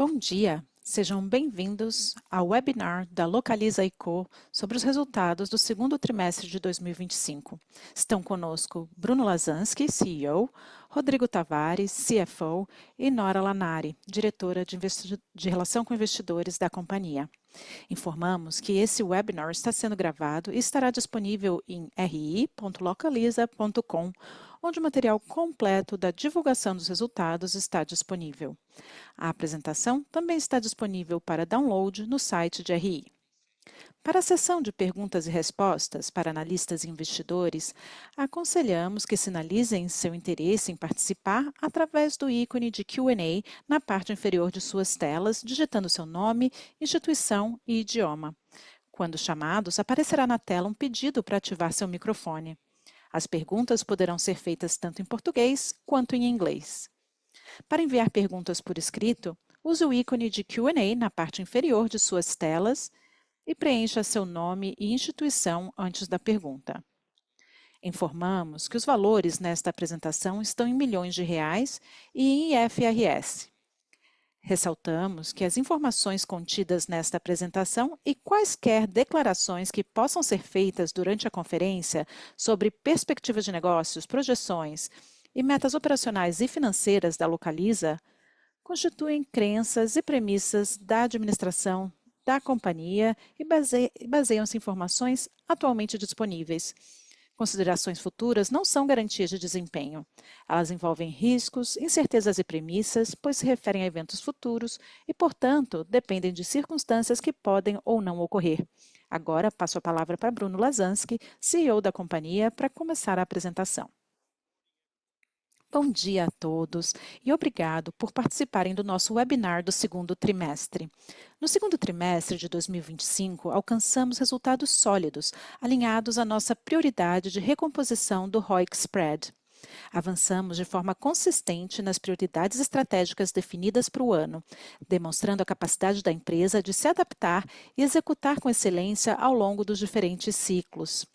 Bom dia! Sejam bem-vindos ao webinar da Localiza &Co sobre os resultados do segundo trimestre de 2025. Estão conosco Bruno Lasansky, CEO, Rodrigo Tavares, CFO e Nora Lanari, diretora de Relação com Investidores da companhia. Informamos que esse webinar está sendo gravado e estará disponível em ri.localiza.com, onde o material completo da divulgação dos resultados está disponível. A apresentação também está disponível para download no site de RI. Para a sessão de perguntas e respostas para analistas e investidores, aconselhamos que sinalizem seu interesse em participar através do ícone de Q&A na parte inferior de suas telas, digitando seu nome, instituição e idioma. Quando chamados, aparecerá na tela um pedido para ativar seu microfone. As perguntas poderão ser feitas tanto em português quanto em inglês. Para enviar perguntas por escrito, use o ícone de Q&A na parte inferior de suas telas e preencha seu nome e instituição antes da pergunta. Informamos que os valores nesta apresentação estão em milhões de reais e em IFRS. Ressaltamos que as informações contidas nesta apresentação e quaisquer declarações que possam ser feitas durante a conferência sobre perspectivas de negócios, projeções e metas operacionais e financeiras da Localiza constituem crenças e premissas da administração da companhia e baseiam-se em informações atualmente disponíveis. Considerações futuras não são garantias de desempenho. Elas envolvem riscos, incertezas e premissas, pois se referem a eventos futuros e, portanto, dependem de circunstâncias que podem ou não ocorrer. Agora, passo a palavra para Bruno Lasansky, CEO da companhia, para começar a apresentação. Bom dia a todos e obrigado por participarem do nosso webinar do segundo trimestre. No segundo trimestre de 2025, alcançamos resultados sólidos, alinhados à nossa prioridade de recomposição do ROIC Spread. Avançamos de forma consistente nas prioridades estratégicas definidas para o ano, demonstrando a capacidade da empresa de se adaptar e executar com excelência ao longo dos diferentes ciclos.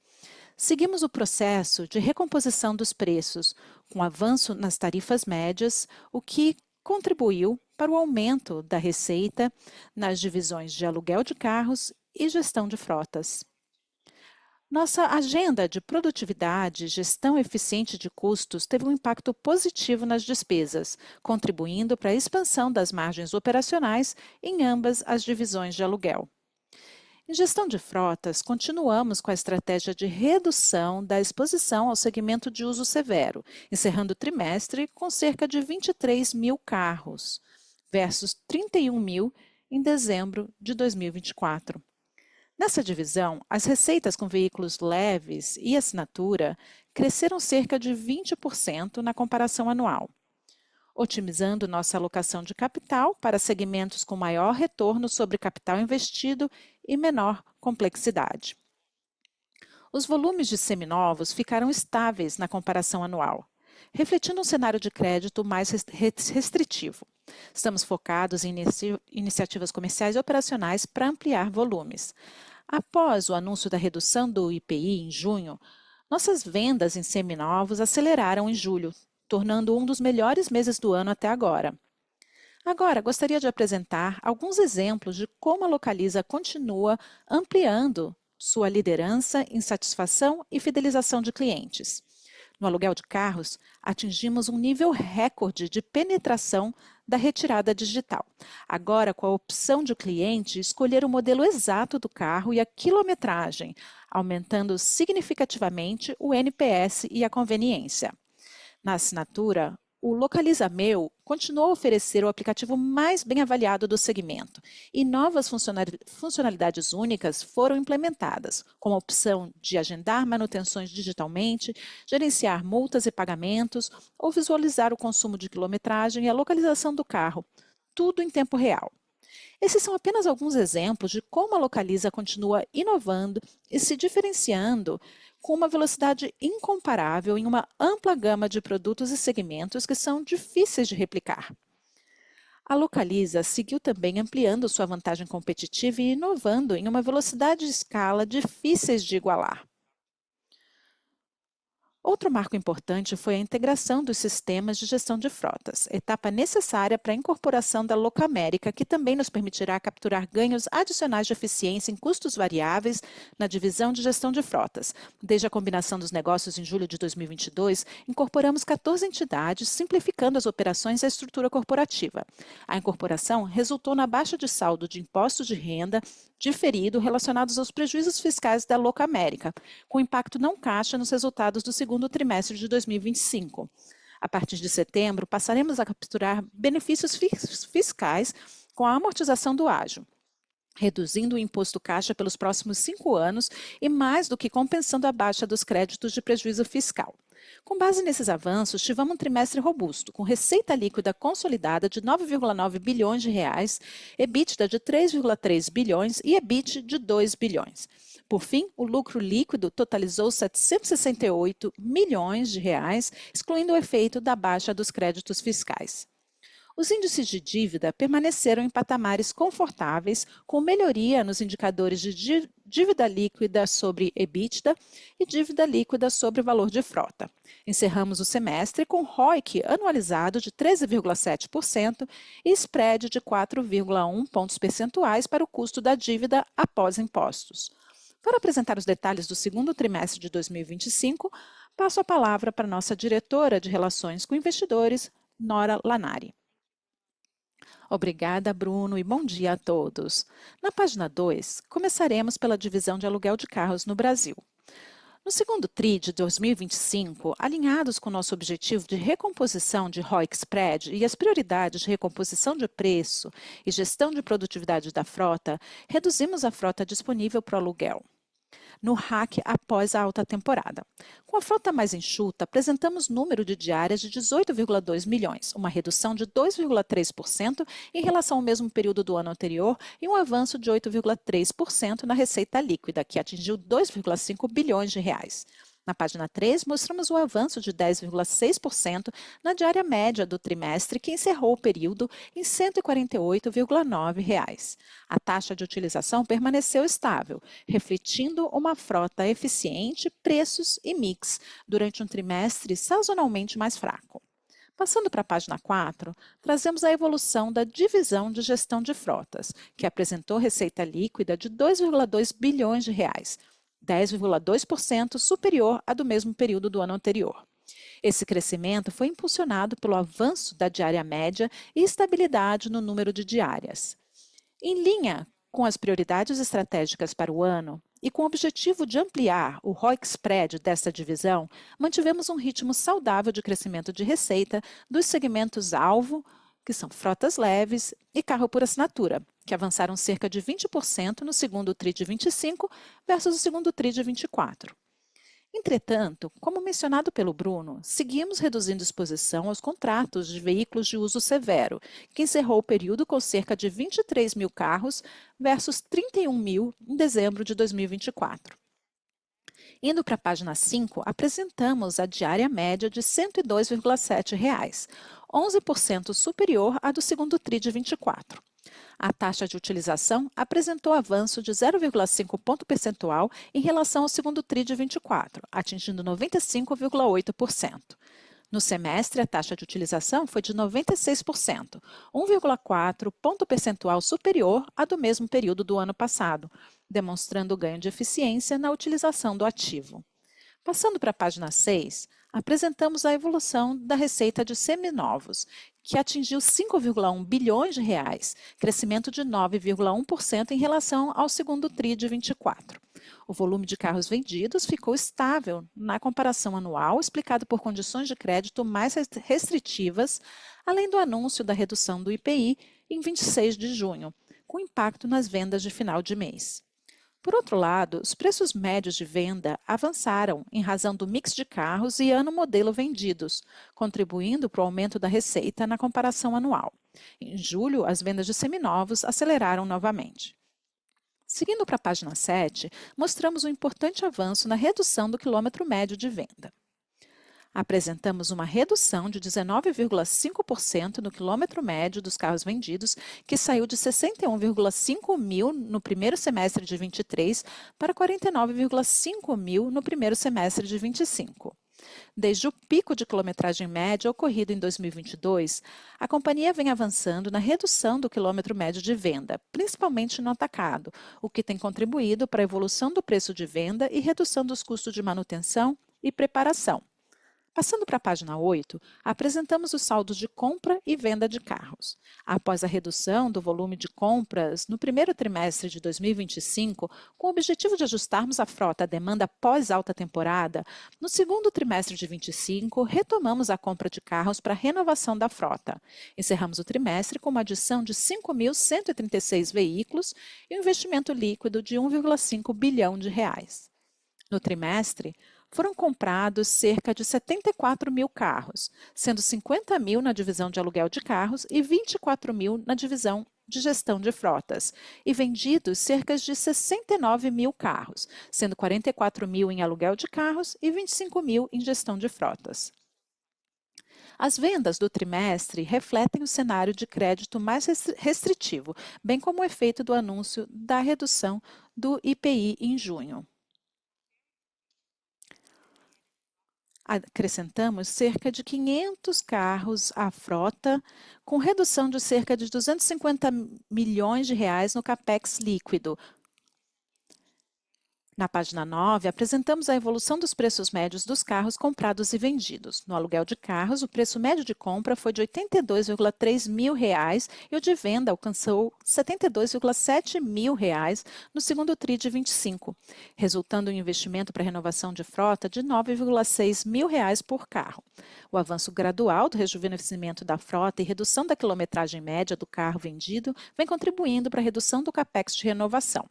Seguimos o processo de recomposição dos preços, com avanço nas tarifas médias, o que contribuiu para o aumento da receita nas divisões de aluguel de carros e gestão de frotas. Nossa agenda de produtividade e gestão eficiente de custos teve um impacto positivo nas despesas, contribuindo para a expansão das margens operacionais em ambas as divisões de aluguel. Em gestão de frotas, continuamos com a estratégia de redução da exposição ao segmento de uso severo, encerrando o trimestre com cerca de 23 mil carros, versus 31 mil em dezembro de 2024. Nessa divisão, as receitas com veículos leves e assinatura cresceram cerca de 20% na comparação anual, otimizando nossa alocação de capital para segmentos com maior retorno sobre capital investido e menor complexidade. Os volumes de seminovos ficaram estáveis na comparação anual, refletindo um cenário de crédito mais restritivo. Estamos focados em iniciativas comerciais e operacionais para ampliar volumes. Após o anúncio da redução do IPI em junho, nossas vendas em seminovos aceleraram em julho, tornando um dos melhores meses do ano até agora. Agora, gostaria de apresentar alguns exemplos de como a Localiza continua ampliando sua liderança em satisfação e fidelização de clientes. No aluguel de carros, atingimos um nível recorde de penetração da retirada digital. Agora, com a opção de cliente escolher o modelo exato do carro e a quilometragem, aumentando significativamente o NPS e a conveniência. Na assinatura, o Localiza Meu continuou a oferecer o aplicativo mais bem avaliado do segmento e novas funcionalidades únicas foram implementadas, como a opção de agendar manutenções digitalmente, gerenciar multas e pagamentos ou visualizar o consumo de quilometragem e a localização do carro, tudo em tempo real. Esses são apenas alguns exemplos de como a Localiza continua inovando e se diferenciando com uma velocidade incomparável em uma ampla gama de produtos e segmentos que são difíceis de replicar. A Localiza seguiu também ampliando sua vantagem competitiva e inovando em uma velocidade e escala difíceis de igualar. Outro marco importante foi a integração dos sistemas de gestão de frotas, etapa necessária para a incorporação da Locamérica, que também nos permitirá capturar ganhos adicionais de eficiência em custos variáveis na divisão de gestão de frotas. Desde a combinação dos negócios em julho de 2022, incorporamos 14 entidades, simplificando as operações e a estrutura corporativa. A incorporação resultou na baixa de saldo de impostos de renda diferido relacionados aos prejuízos fiscais da Locamérica, com impacto não caixa nos resultados do segundo trimestre de 2025. A partir de setembro, passaremos a capturar benefícios fiscais com a amortização do ágio, reduzindo o imposto caixa pelos próximos 5 anos e mais do que compensando a baixa dos créditos de prejuízo fiscal. Com base nesses avanços, tivemos um trimestre robusto, com receita líquida consolidada de 9,9 bilhões de reais, EBITDA de 3,3 bilhões e EBIT de 2 bilhões. Por fim, o lucro líquido totalizou 768 milhões de reais, excluindo o efeito da baixa dos créditos fiscais. Os índices de dívida permaneceram em patamares confortáveis, com melhoria nos indicadores de dívida líquida sobre EBITDA e dívida líquida sobre valor de frota. Encerramos o semestre com ROIC anualizado de 13,7% e spread de 4,1 pontos percentuais para o custo da dívida após impostos. Para apresentar os detalhes do segundo trimestre de 2025, passo a palavra para nossa diretora de Relações com Investidores, Nora Lanari. Obrigada, Bruno, e bom dia a todos. Na página 2, começaremos pela divisão de aluguel de carros no Brasil. No segundo TRI de 2025, alinhados com nosso objetivo de recomposição de ROIC spread e as prioridades de recomposição de preço e gestão de produtividade da frota, reduzimos a frota disponível para o aluguel no RAC após a alta temporada. Com a frota mais enxuta, apresentamos número de diárias de 18,2 milhões, uma redução de 2,3% em relação ao mesmo período do ano anterior e um avanço de 8,3% na receita líquida, que atingiu 2,5 bilhões de reais. Na página 3, mostramos o avanço de 10,6% na diária média do trimestre, que encerrou o período em R$ 148,9. A taxa de utilização permaneceu estável, refletindo uma frota eficiente, preços e mix, durante um trimestre sazonalmente mais fraco. Passando para a página 4, trazemos a evolução da divisão de gestão de frotas, que apresentou receita líquida de 2,2 bilhões de reais, 10,2% superior à do mesmo período do ano anterior. Esse crescimento foi impulsionado pelo avanço da diária média e estabilidade no número de diárias. Em linha com as prioridades estratégicas para o ano e com o objetivo de ampliar o ROIC spread desta divisão, mantivemos um ritmo saudável de crescimento de receita dos segmentos alvo, que são frotas leves e carro por assinatura, que avançaram cerca de 20% no segundo TRI de 25 versus o segundo TRI de 24. Entretanto, como mencionado pelo Bruno, seguimos reduzindo exposição aos contratos de veículos de uso severo, que encerrou o período com cerca de 23 mil carros versus 31 mil em dezembro de 2024. Indo para a página 5, apresentamos a diária média de R$ 102,7, 11% superior à do segundo TRI de 24. A taxa de utilização apresentou avanço de 0,5 ponto percentual em relação ao segundo TRI de 24, atingindo 95,8%. No semestre, a taxa de utilização foi de 96%, 1,4 ponto percentual superior à do mesmo período do ano passado, demonstrando o ganho de eficiência na utilização do ativo. Passando para a página 6, apresentamos a evolução da receita de seminovos, que atingiu 5,1 bilhões de reais, crescimento de 9,1% em relação ao segundo TRI de 24. O volume de carros vendidos ficou estável na comparação anual, explicado por condições de crédito mais restritivas, além do anúncio da redução do IPI em 26 de junho, com impacto nas vendas de final de mês. Por outro lado, os preços médios de venda avançaram em razão do mix de carros e ano modelo vendidos, contribuindo para o aumento da receita na comparação anual. Em julho, as vendas de seminovos aceleraram novamente. Seguindo para a página 7, mostramos um importante avanço na redução do quilômetro médio de venda. Apresentamos uma redução de 19,5% no quilômetro médio dos carros vendidos, que saiu de 61,5 mil no primeiro semestre de 23 para 49,5 mil no primeiro semestre de 25. Desde o pico de quilometragem média ocorrido em 2022, a companhia vem avançando na redução do quilômetro médio de venda, principalmente no atacado, o que tem contribuído para a evolução do preço de venda e redução dos custos de manutenção e preparação. Passando para a página 8, apresentamos os saldos de compra e venda de carros. Após a redução do volume de compras no primeiro trimestre de 2025, com o objetivo de ajustarmos a frota à demanda pós-alta temporada, no segundo trimestre de 2025, retomamos a compra de carros para renovação da frota. Encerramos o trimestre com uma adição de 5.136 veículos e um investimento líquido de 1,5 bilhão de reais. No trimestre, foram comprados cerca de 74 mil carros, sendo 50 mil na divisão de aluguel de carros e 24 mil na divisão de gestão de frotas, e vendidos cerca de 69 mil carros, sendo 44 mil em aluguel de carros e 25 mil em gestão de frotas. As vendas do trimestre refletem o cenário de crédito mais restritivo, bem como o efeito do anúncio da redução do IPI em junho. Acrescentamos cerca de 500 carros à frota, com redução de cerca de 250 milhões de reais no capex líquido. Na página 9, apresentamos a evolução dos preços médios dos carros comprados e vendidos. No aluguel de carros, o preço médio de compra foi de R$ 82,3 mil reais, e o de venda alcançou R$ 72,7 mil reais no segundo TRI de 25, resultando em um investimento para renovação de frota de R$ 9,6 mil reais por carro. O avanço gradual do rejuvenescimento da frota e redução da quilometragem média do carro vendido vem contribuindo para a redução do capex de renovação.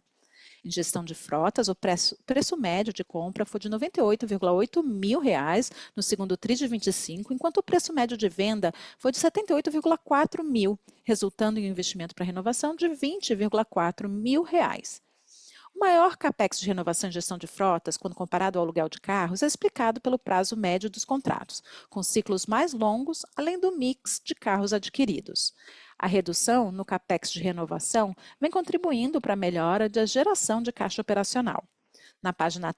Em gestão de frotas, o preço médio de compra foi de R$ 98,8 mil reais no segundo TRI de 25, enquanto o preço médio de venda foi de R$ 78,4 mil, resultando em um investimento para renovação de R$ 20,4 mil reais. O maior capex de renovação e gestão de frotas, quando comparado ao aluguel de carros, é explicado pelo prazo médio dos contratos, com ciclos mais longos, além do mix de carros adquiridos. A redução no capex de renovação vem contribuindo para a melhora da geração de caixa operacional. Na página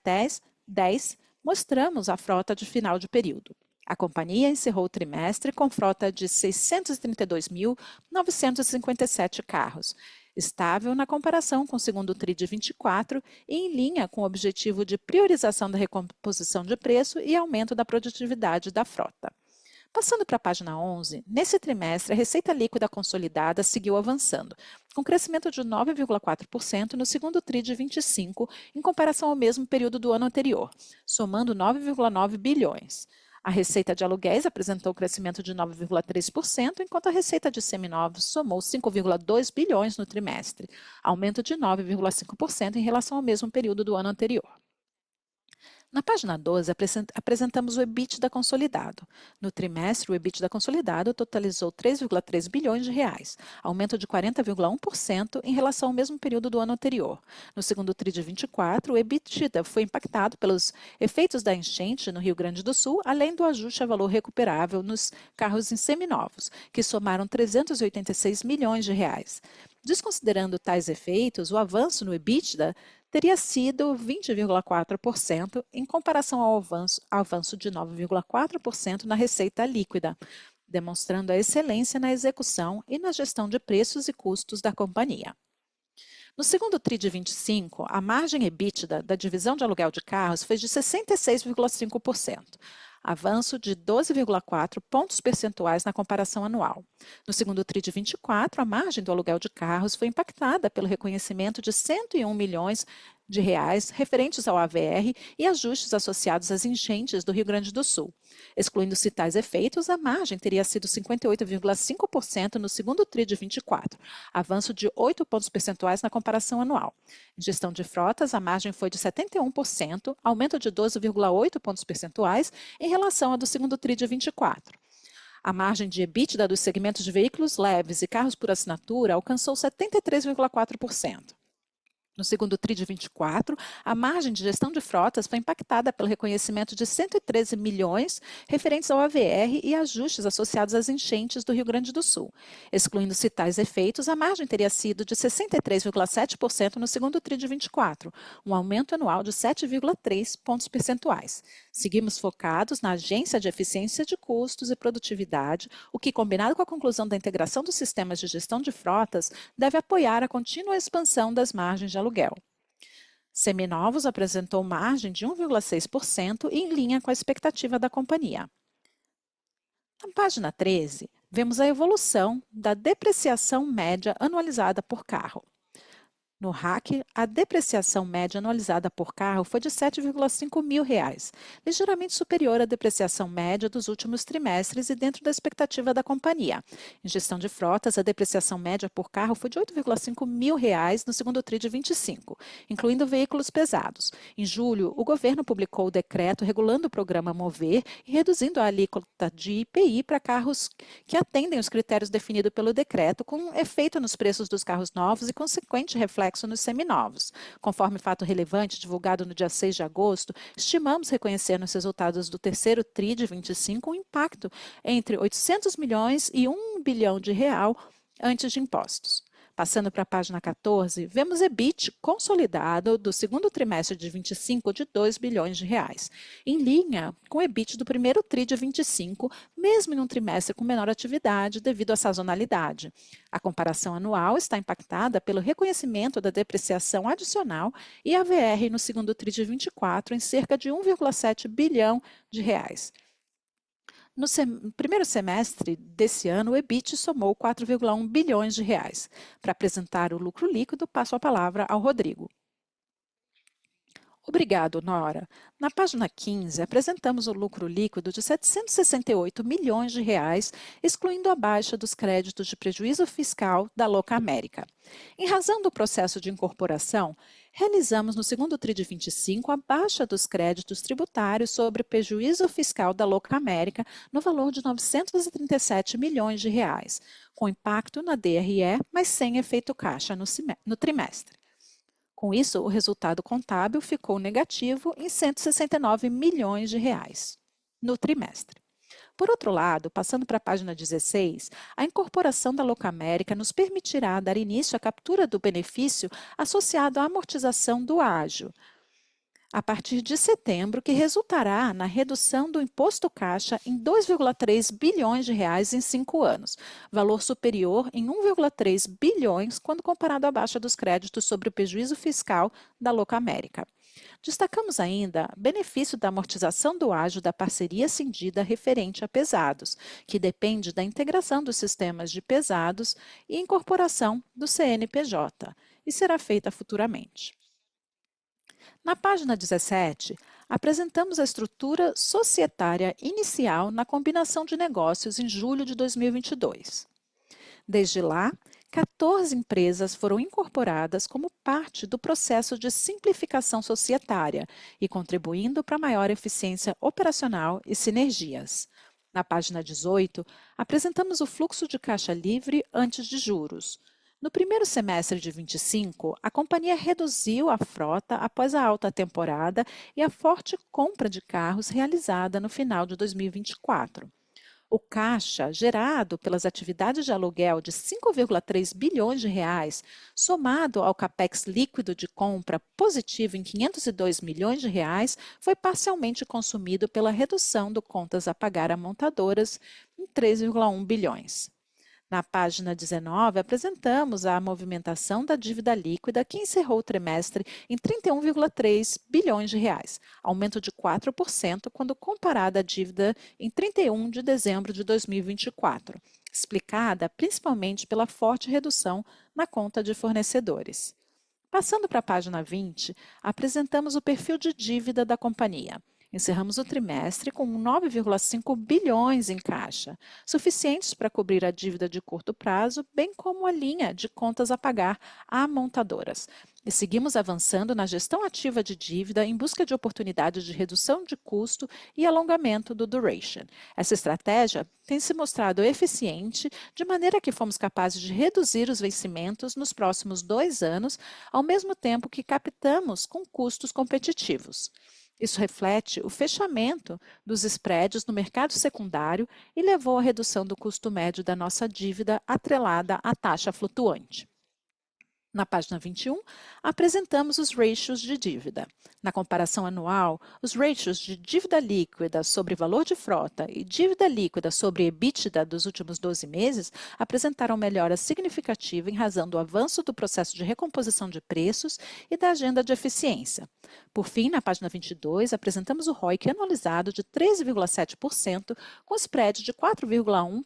10, mostramos a frota de final de período. A companhia encerrou o trimestre com frota de 632.957 carros, estável na comparação com o segundo TRI de 24 e em linha com o objetivo de priorização da recomposição de preço e aumento da produtividade da frota. Passando para a página 11, nesse trimestre, a receita líquida consolidada seguiu avançando, com crescimento de 9,4% no segundo TRI de 25, em comparação ao mesmo período do ano anterior, somando 9,9 bilhões. A receita de aluguéis apresentou crescimento de 9,3%, enquanto a receita de seminovos somou 5,2 bilhões no trimestre, aumento de 9,5% em relação ao mesmo período do ano anterior. Na página 12, apresentamos o EBITDA consolidado. No trimestre, o EBITDA consolidado totalizou 3,3 bilhões de reais, aumento de 40,1% em relação ao mesmo período do ano anterior. No segundo TRI de 24, o EBITDA foi impactado pelos efeitos da enchente no Rio Grande do Sul, além do ajuste a valor recuperável nos carros em seminovos, que somaram 386 milhões de reais. Desconsiderando tais efeitos, o avanço no EBITDA teria sido 20,4% em comparação ao avanço de 9,4% na receita líquida, demonstrando a excelência na execução e na gestão de preços e custos da companhia. No segundo TRI de 25, a margem EBITDA da divisão de aluguel de carros foi de 66,5%. Avanço de 12,4 pontos percentuais na comparação anual. No segundo TRI de 24, a margem do aluguel de carros foi impactada pelo reconhecimento de 101 milhões de reais referentes ao AVR e ajustes associados às enchentes do Rio Grande do Sul. Excluindo-se tais efeitos, a margem teria sido 58,5% no segundo TRI de 24, avanço de 8 pontos percentuais na comparação anual. Em gestão de frotas, a margem foi de 71%, aumento de 12,8 pontos percentuais em relação à do segundo TRI de 24. A margem de EBITDA dos segmentos de veículos leves e carros por assinatura alcançou 73,4%. No segundo TRI de 24, a margem de gestão de frotas foi impactada pelo reconhecimento de 113 milhões referentes ao AVR e ajustes associados às enchentes do Rio Grande do Sul. Excluindo-se tais efeitos, a margem teria sido de 63,7% no segundo TRI de 24, um aumento anual de 7,3 pontos percentuais. Seguimos focados na agência de eficiência de custos e produtividade, o que, combinado com a conclusão da integração dos sistemas de gestão de frotas, deve apoiar a contínua expansão das margens de aluguel. Seminovos apresentou margem de 1,6% em linha com a expectativa da companhia. Na página 13, vemos a evolução da depreciação média anualizada por carro. No RAC, a depreciação média anualizada por carro foi de R$ 7,5 mil, ligeiramente superior à depreciação média dos últimos trimestres e dentro da expectativa da companhia. Em gestão de frotas, a depreciação média por carro foi de R$ 8,5 mil no segundo TRI de 25, incluindo veículos pesados. Em julho, o governo publicou o decreto regulando o programa Mover e reduzindo a alíquota de IPI para carros que atendem os critérios definidos pelo decreto, com efeito nos preços dos carros novos e consequente reflexo nos seminovos. Conforme fato relevante divulgado no dia 6 de agosto, estimamos reconhecer nos resultados do terceiro TRI de 25 um impacto entre 800 milhões e 1 bilhão de real antes de impostos. Passando para a página 14, vemos EBIT consolidado do segundo trimestre de 25 de 2 bilhões de reais, em linha com o EBIT do primeiro TRI de 25, mesmo em um trimestre com menor atividade devido à sazonalidade. A comparação anual está impactada pelo reconhecimento da depreciação adicional e AVR no segundo TRI de 24 em cerca de 1,7 bilhão de reais. No primeiro semestre desse ano, o EBIT somou 4,1 bilhões de reais. Para apresentar o lucro líquido, passo a palavra ao Rodrigo. Obrigado, Nora. Na página 15, apresentamos o lucro líquido de 768 milhões de reais, excluindo a baixa dos créditos de prejuízo fiscal da Locamérica. Em razão do processo de incorporação, realizamos no segundo TRI de 25 a baixa dos créditos tributários sobre prejuízo fiscal da Locamérica no valor de 937 milhões de reais, com impacto na DRE, mas sem efeito caixa no trimestre. Com isso, o resultado contábil ficou negativo em 169 milhões de reais no trimestre. Por outro lado, passando para a página 16, a incorporação da Locamérica nos permitirá dar início à captura do benefício associado à amortização do ágio, a partir de setembro, que resultará na redução do imposto caixa em 2,3 bilhões de reais em 5 anos, valor superior em 1,3 bilhões quando comparado à baixa dos créditos sobre o prejuízo fiscal da Locamérica. Destacamos ainda benefício da amortização do ágio da parceria cindida referente a pesados, que depende da integração dos sistemas de pesados e incorporação do CNPJ, e será feita futuramente. Na página 17, apresentamos a estrutura societária inicial na combinação de negócios em julho de 2022. Desde lá, 14 empresas foram incorporadas como parte do processo de simplificação societária e contribuindo para maior eficiência operacional e sinergias. Na página 18, apresentamos o fluxo de caixa livre antes de juros. No primeiro semestre de 25, a companhia reduziu a frota após a alta temporada e a forte compra de carros realizada no final de 2024. O caixa gerado pelas atividades de aluguel de 5,3 bilhões de reais, somado ao capex líquido de compra positivo em 502 milhões de reais, foi parcialmente consumido pela redução do contas a pagar a montadoras em 3,1 bilhões. Na página 19, apresentamos a movimentação da dívida líquida que encerrou o trimestre em 31,3 bilhões de reais, aumento de 4% quando comparada à dívida em 31 de dezembro de 2024, explicada principalmente pela forte redução na conta de fornecedores. Passando para a página 20, apresentamos o perfil de dívida da companhia. Encerramos o trimestre com 9,5 bilhões em caixa, suficientes para cobrir a dívida de curto prazo, bem como a linha de contas a pagar a montadoras. E seguimos avançando na gestão ativa de dívida em busca de oportunidades de redução de custo e alongamento do duration. Essa estratégia tem se mostrado eficiente, de maneira que fomos capazes de reduzir os vencimentos nos próximos 2 anos, ao mesmo tempo que captamos com custos competitivos. Isso reflete o fechamento dos spreads no mercado secundário e levou à redução do custo médio da nossa dívida atrelada à taxa flutuante. Na página 21, apresentamos os ratios de dívida. Na comparação anual, os ratios de dívida líquida sobre valor de frota e dívida líquida sobre EBITDA dos últimos 12 meses apresentaram melhora significativa em razão do avanço do processo de recomposição de preços e da agenda de eficiência. Por fim, na página 22, apresentamos o ROIC anualizado de 13,7%, com spread de 4,1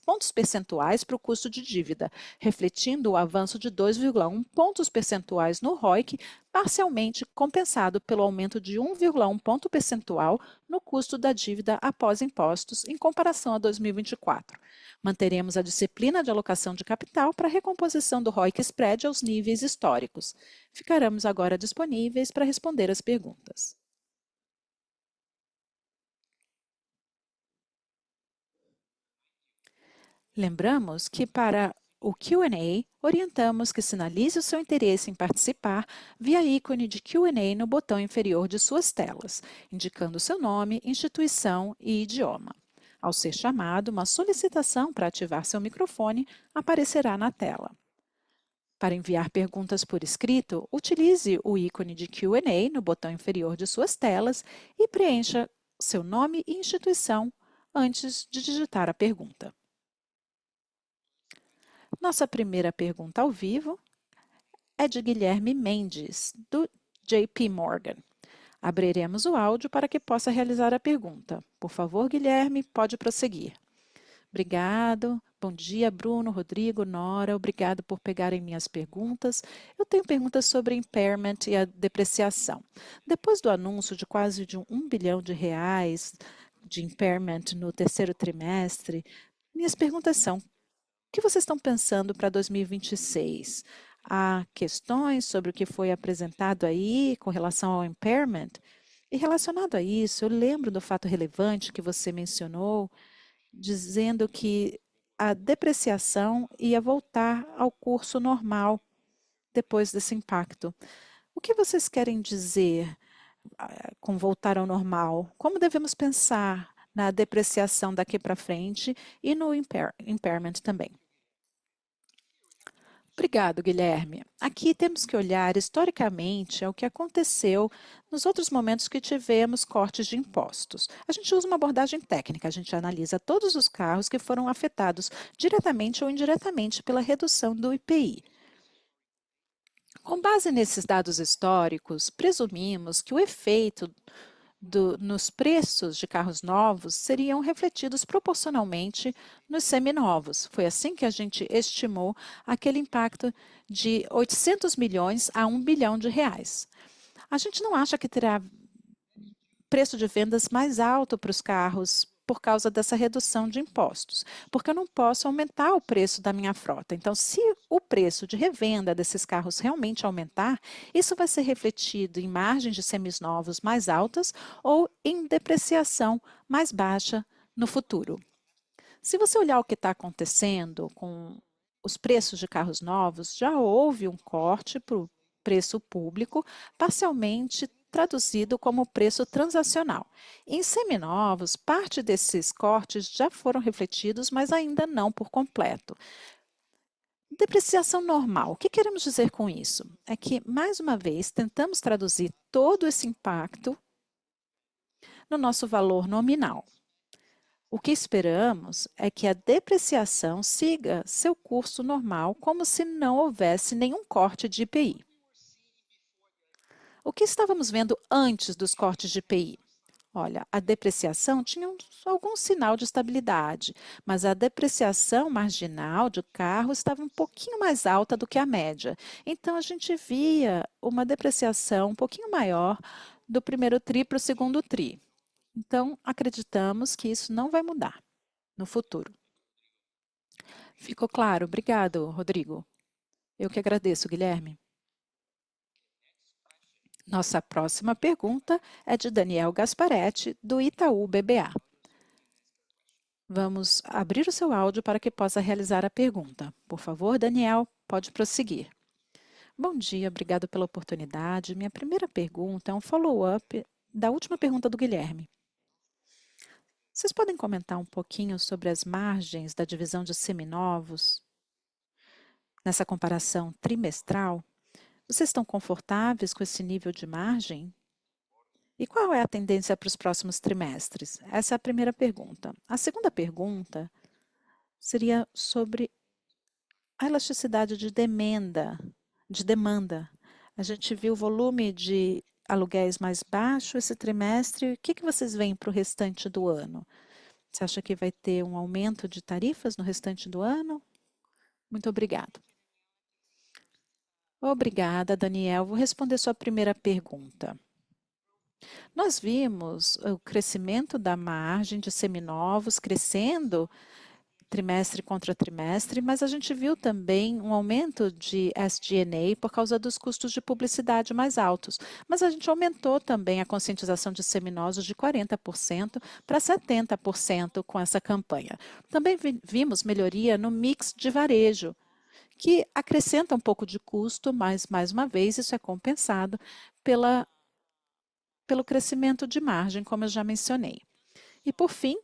pontos percentuais para o custo de dívida, refletindo o avanço de 2,1 pontos percentuais no ROIC, parcialmente compensado pelo aumento de 1,1 ponto percentual no custo da dívida após impostos em comparação a 2024. Manteremos a disciplina de alocação de capital para a recomposição do ROIC spread aos níveis históricos. Ficaremos agora disponíveis para responder as perguntas. Lembramos que para o Q&A, orientamos que sinalize o seu interesse em participar via ícone de Q&A no botão inferior de suas telas, indicando seu nome, instituição e idioma. Ao ser chamado, uma solicitação para ativar seu microfone aparecerá na tela. Para enviar perguntas por escrito, utilize o ícone de Q&A no botão inferior de suas telas e preencha seu nome e instituição antes de digitar a pergunta. Nossa primeira pergunta ao vivo é de Guilherme Mendes, do JP Morgan. Abriremos o áudio para que possa realizar a pergunta. Por favor, Guilherme, pode prosseguir. Obrigado. Bom dia, Bruno, Rodrigo, Nora. Obrigado por pegarem minhas perguntas. Eu tenho perguntas sobre impairment e a depreciação. Depois do anúncio de quase de R$ 1 bilhão de impairment no terceiro trimestre, minhas perguntas são: o que vocês estão pensando para 2026? Há questões sobre o que foi apresentado aí com relação ao impairment? E relacionado a isso, eu lembro do fato relevante que você mencionou, dizendo que a depreciação ia voltar ao curso normal depois desse impacto. O que vocês querem dizer com voltar ao normal? Como devemos pensar na depreciação daqui para frente e no impairment também? Obrigado, Guilherme. Aqui temos que olhar historicamente ao que aconteceu nos outros momentos que tivemos cortes de impostos. A gente usa uma abordagem técnica, a gente analisa todos os carros que foram afetados diretamente ou indiretamente pela redução do IPI. Com base nesses dados históricos, presumimos que o efeito nos preços de carros novos seriam refletidos proporcionalmente nos seminovos. Foi assim que a gente estimou aquele impacto de 800 milhões a 1 bilhão de reais. A gente não acha que terá preço de vendas mais alto para os carros por causa dessa redução de impostos, porque eu não posso aumentar o preço da minha frota. Então, se o preço de revenda desses carros realmente aumentar, isso vai ser refletido em margens de seminovos mais altas ou em depreciação mais baixa no futuro. Se você olhar o que está acontecendo com os preços de carros novos, já houve um corte para o preço público, parcialmente traduzido como preço transacional. Em seminovos, parte desses cortes já foram refletidos, mas ainda não por completo. Depreciação normal. O que queremos dizer com isso? É que, mais uma vez, tentamos traduzir todo esse impacto no nosso valor nominal. O que esperamos é que a depreciação siga seu curso normal, como se não houvesse nenhum corte de IPI. O que estávamos vendo antes dos cortes de IPI? Olha, a depreciação tinha algum sinal de estabilidade, mas a depreciação marginal do carro estava um pouquinho mais alta do que a média. Então, a gente via uma depreciação um pouquinho maior do primeiro TRI para o segundo TRI. Então, acreditamos que isso não vai mudar no futuro. Ficou claro? Obrigado, Rodrigo. Eu que agradeço, Guilherme. Nossa próxima pergunta é de Daniel Gasparetti, do Itaú BBA. Vamos abrir o seu áudio para que possa realizar a pergunta. Por favor, Daniel, pode prosseguir. Bom dia, obrigado pela oportunidade. Minha primeira pergunta é um follow-up da última pergunta do Guilherme. Vocês podem comentar um pouquinho sobre as margens da divisão de seminovos nessa comparação trimestral? Vocês estão confortáveis com esse nível de margem? E qual é a tendência para os próximos trimestres? Essa é a primeira pergunta. A segunda pergunta seria sobre a elasticidade de demanda. A gente viu o volume de aluguéis mais baixo esse trimestre. O que vocês veem para o restante do ano? Você acha que vai ter um aumento de tarifas no restante do ano? Muito obrigado. Obrigada, Daniel. Vou responder sua primeira pergunta. Nós vimos o crescimento da margem de seminovos crescendo trimestre contra trimestre, mas a gente viu também um aumento de SG&A por causa dos custos de publicidade mais altos. Mas a gente aumentou também a conscientização de seminosos de 40% para 70% com essa campanha. Também vimos melhoria no mix de varejo, que acrescenta um pouco de custo, mas, mais uma vez, isso é compensado pelo crescimento de margem, como eu já mencionei. E, por fim,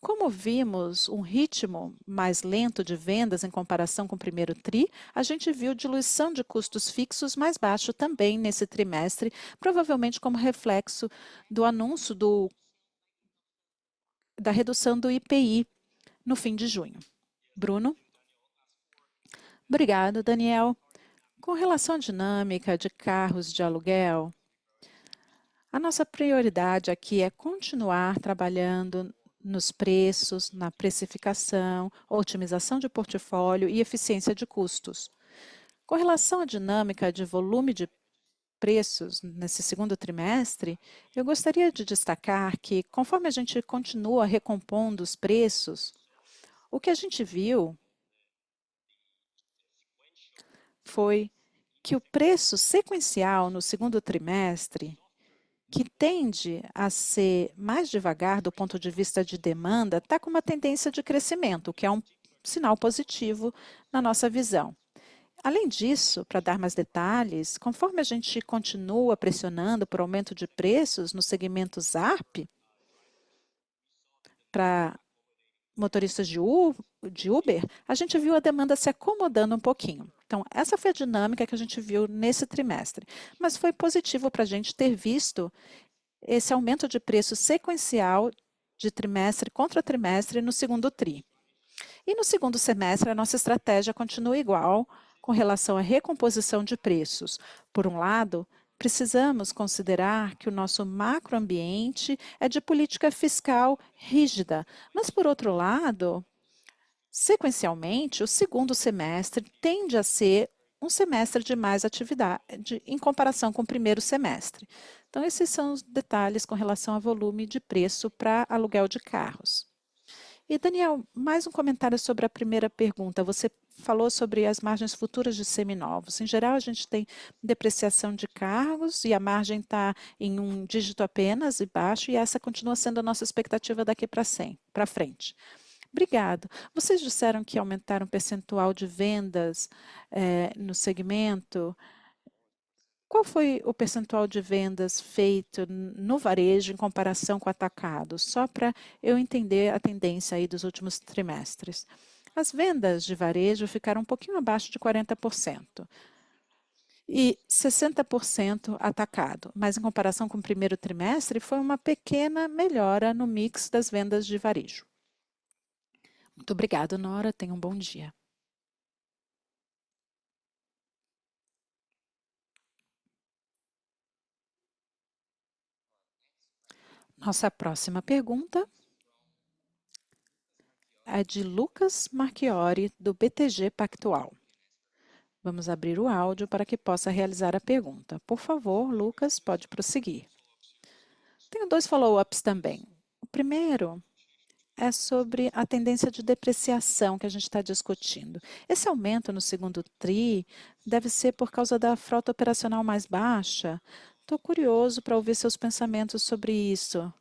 como vimos um ritmo mais lento de vendas em comparação com o primeiro TRI, a gente viu diluição de custos fixos mais baixo também nesse trimestre, provavelmente como reflexo do anúncio da redução do IPI no fim de junho. Bruno? Obrigado, Daniel. Com relação à dinâmica de carros de aluguel, a nossa prioridade aqui é continuar trabalhando nos preços, na precificação, otimização de portfólio e eficiência de custos. Com relação à dinâmica de volume de preços nesse segundo trimestre, eu gostaria de destacar que, conforme a gente continua recompondo os preços, o que a gente viu foi que o preço sequencial no segundo trimestre, que tende a ser mais devagar do ponto de vista de demanda, está com uma tendência de crescimento, o que é um sinal positivo na nossa visão. Além disso, para dar mais detalhes, conforme a gente continua pressionando por aumento de preços no segmento ZARP, para motoristas de Uber, a gente viu a demanda se acomodando um pouquinho. Então, essa foi a dinâmica que a gente viu nesse trimestre. Mas foi positivo para a gente ter visto esse aumento de preço sequencial de trimestre contra trimestre no segundo TRI. E no segundo semestre, a nossa estratégia continua igual com relação à recomposição de preços. Por um lado, precisamos considerar que o nosso macroambiente é de política fiscal rígida, mas, por outro lado, sequencialmente, o segundo semestre tende a ser um semestre de mais atividade em comparação com o primeiro semestre. Então, esses são os detalhes com relação ao volume de preço para aluguel de carros. E, Daniel, mais um comentário sobre a primeira pergunta. Você falou sobre as margens futuras de seminovos. Em geral, a gente tem depreciação de cargos e a margem está em um dígito apenas e baixo, e essa continua sendo a nossa expectativa daqui para frente. Obrigado. Vocês disseram que aumentaram o percentual de vendas no segmento. Qual foi o percentual de vendas feito no varejo em comparação com o atacado? Só para eu entender a tendência aí dos últimos trimestres. As vendas de varejo ficaram um pouquinho abaixo de 40%. E 60% atacado, mas em comparação com o primeiro trimestre, foi uma pequena melhora no mix das vendas de varejo. Muito obrigada, Nora. Tenha um bom dia. Nossa próxima pergunta é de Lucas Marchiori, do BTG Pactual. Vamos abrir o áudio para que possa realizar a pergunta. Por favor, Lucas, pode prosseguir. Tenho dois follow-ups também. O primeiro é sobre a tendência de depreciação que a gente está discutindo. Esse aumento no segundo TRI deve ser por causa da frota operacional mais baixa? Estou curioso para ouvir seus pensamentos sobre isso.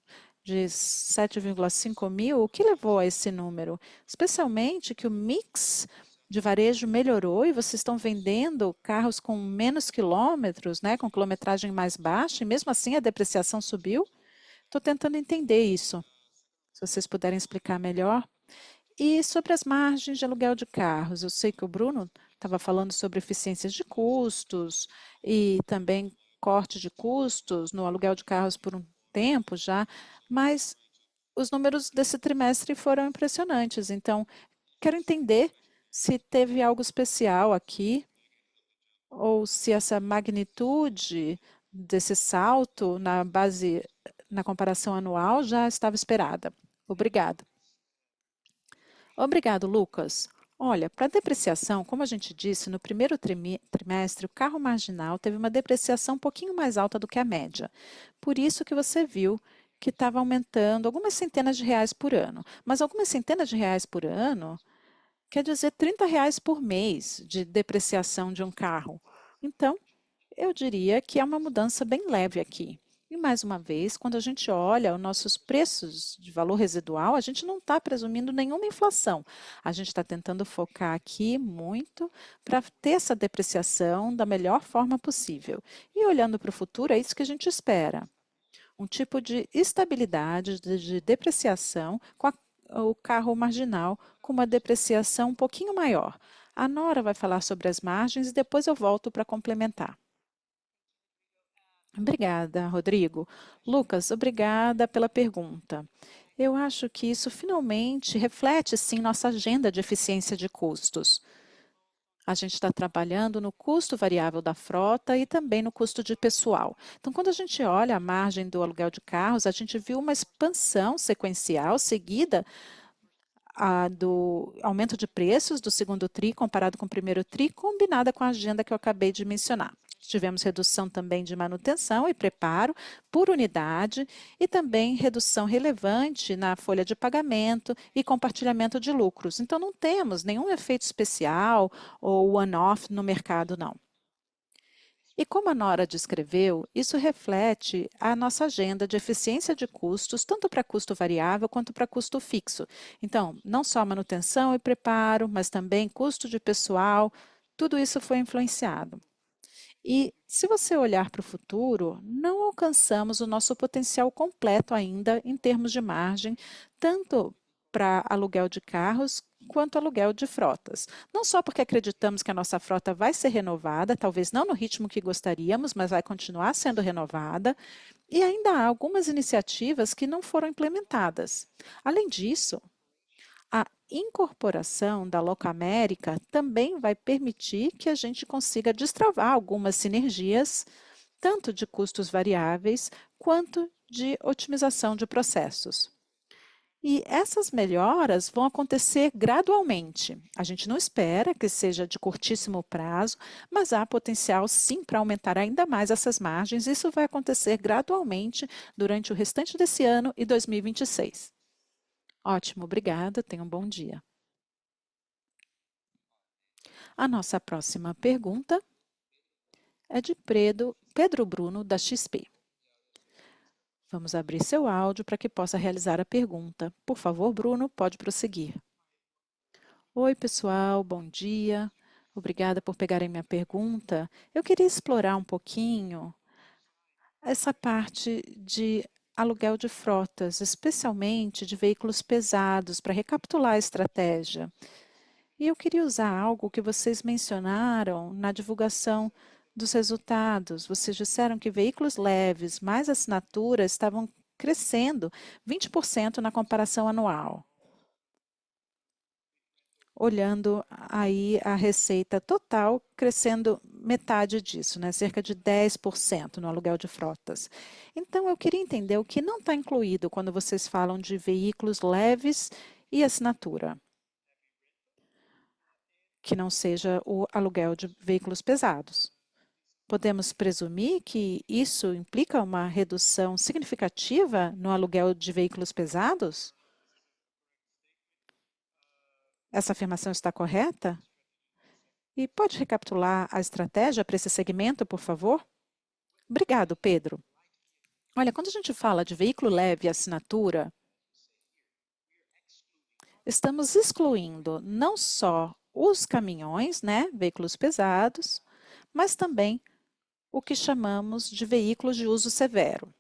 De 7,5 mil, o que levou a esse número? Especialmente que o mix de varejo melhorou e vocês estão vendendo carros com menos quilômetros, né, com quilometragem mais baixa, e mesmo assim a depreciação subiu? Estou tentando entender isso. Se vocês puderem explicar melhor. E sobre as margens de aluguel de carros, eu sei que o Bruno estava falando sobre eficiências de custos e também corte de custos no aluguel de carros por um tempo já, mas os números desse trimestre foram impressionantes. Então, quero entender se teve algo especial aqui ou se essa magnitude desse salto na base, na comparação anual já estava esperada. Obrigada. Obrigado, Lucas. Olha, para depreciação, como a gente disse, no primeiro trimestre, o carro marginal teve uma depreciação um pouquinho mais alta do que a média. Por isso que você viu que estava aumentando algumas centenas de reais por ano. Mas algumas centenas de reais por ano quer dizer R$ 30 por mês de depreciação de um carro. Então, eu diria que é uma mudança bem leve aqui. E mais uma vez, quando a gente olha os nossos preços de valor residual, a gente não está presumindo nenhuma inflação. A gente está tentando focar aqui muito para ter essa depreciação da melhor forma possível. E olhando para o futuro, é isso que a gente espera. Um tipo de estabilidade de depreciação com o carro marginal com uma depreciação um pouquinho maior. A Nora vai falar sobre as margens e depois eu volto para complementar. Obrigada, Rodrigo. Lucas, obrigada pela pergunta. Eu acho que isso finalmente reflete, sim, nossa agenda de eficiência de custos. A gente está trabalhando no custo variável da frota e também no custo de pessoal. Então, quando a gente olha a margem do aluguel de carros, a gente viu uma expansão sequencial seguida do aumento de preços do segundo TRI comparado com o primeiro TRI, combinada com a agenda que eu acabei de mencionar. Tivemos redução também de manutenção e preparo por unidade e também redução relevante na folha de pagamento e compartilhamento de lucros. Então, não temos nenhum efeito especial ou one-off no mercado, não. E como a Nora descreveu, isso reflete a nossa agenda de eficiência de custos, tanto para custo variável quanto para custo fixo. Então, não só manutenção e preparo, mas também custo de pessoal, tudo isso foi influenciado. E se você olhar para o futuro, não alcançamos o nosso potencial completo ainda em termos de margem, tanto para aluguel de carros quanto aluguel de frotas. Não só porque acreditamos que a nossa frota vai ser renovada, talvez não no ritmo que gostaríamos, mas vai continuar sendo renovada, e ainda há algumas iniciativas que não foram implementadas. Além disso, a incorporação da Locamérica também vai permitir que a gente consiga destravar algumas sinergias, tanto de custos variáveis quanto de otimização de processos. E essas melhoras vão acontecer gradualmente. A gente não espera que seja de curtíssimo prazo, mas há potencial sim para aumentar ainda mais essas margens. Isso vai acontecer gradualmente durante o restante desse ano e 2026. Ótimo, obrigada, tenha um bom dia. A nossa próxima pergunta é de Pedro Bruno, da XP. Vamos abrir seu áudio para que possa realizar a pergunta. Por favor, Bruno, pode prosseguir. Oi, pessoal, bom dia. Obrigada por pegarem minha pergunta. Eu queria explorar um pouquinho essa parte de aluguel de frotas, especialmente de veículos pesados, para recapitular a estratégia. E eu queria usar algo que vocês mencionaram na divulgação dos resultados. Vocês disseram que veículos leves mais assinatura estavam crescendo 20% na comparação anual. Olhando aí a receita total, crescendo metade disso, né? Cerca de 10% no aluguel de frotas. Então, eu queria entender o que não está incluído quando vocês falam de veículos leves e assinatura, que não seja o aluguel de veículos pesados. Podemos presumir que isso implica uma redução significativa no aluguel de veículos pesados? Essa afirmação está correta? E pode recapitular a estratégia para esse segmento, por favor? Obrigado, Pedro. Olha, quando a gente fala de veículo leve e assinatura, estamos excluindo não só os caminhões, né, veículos pesados, mas também o que chamamos de veículos de uso severo.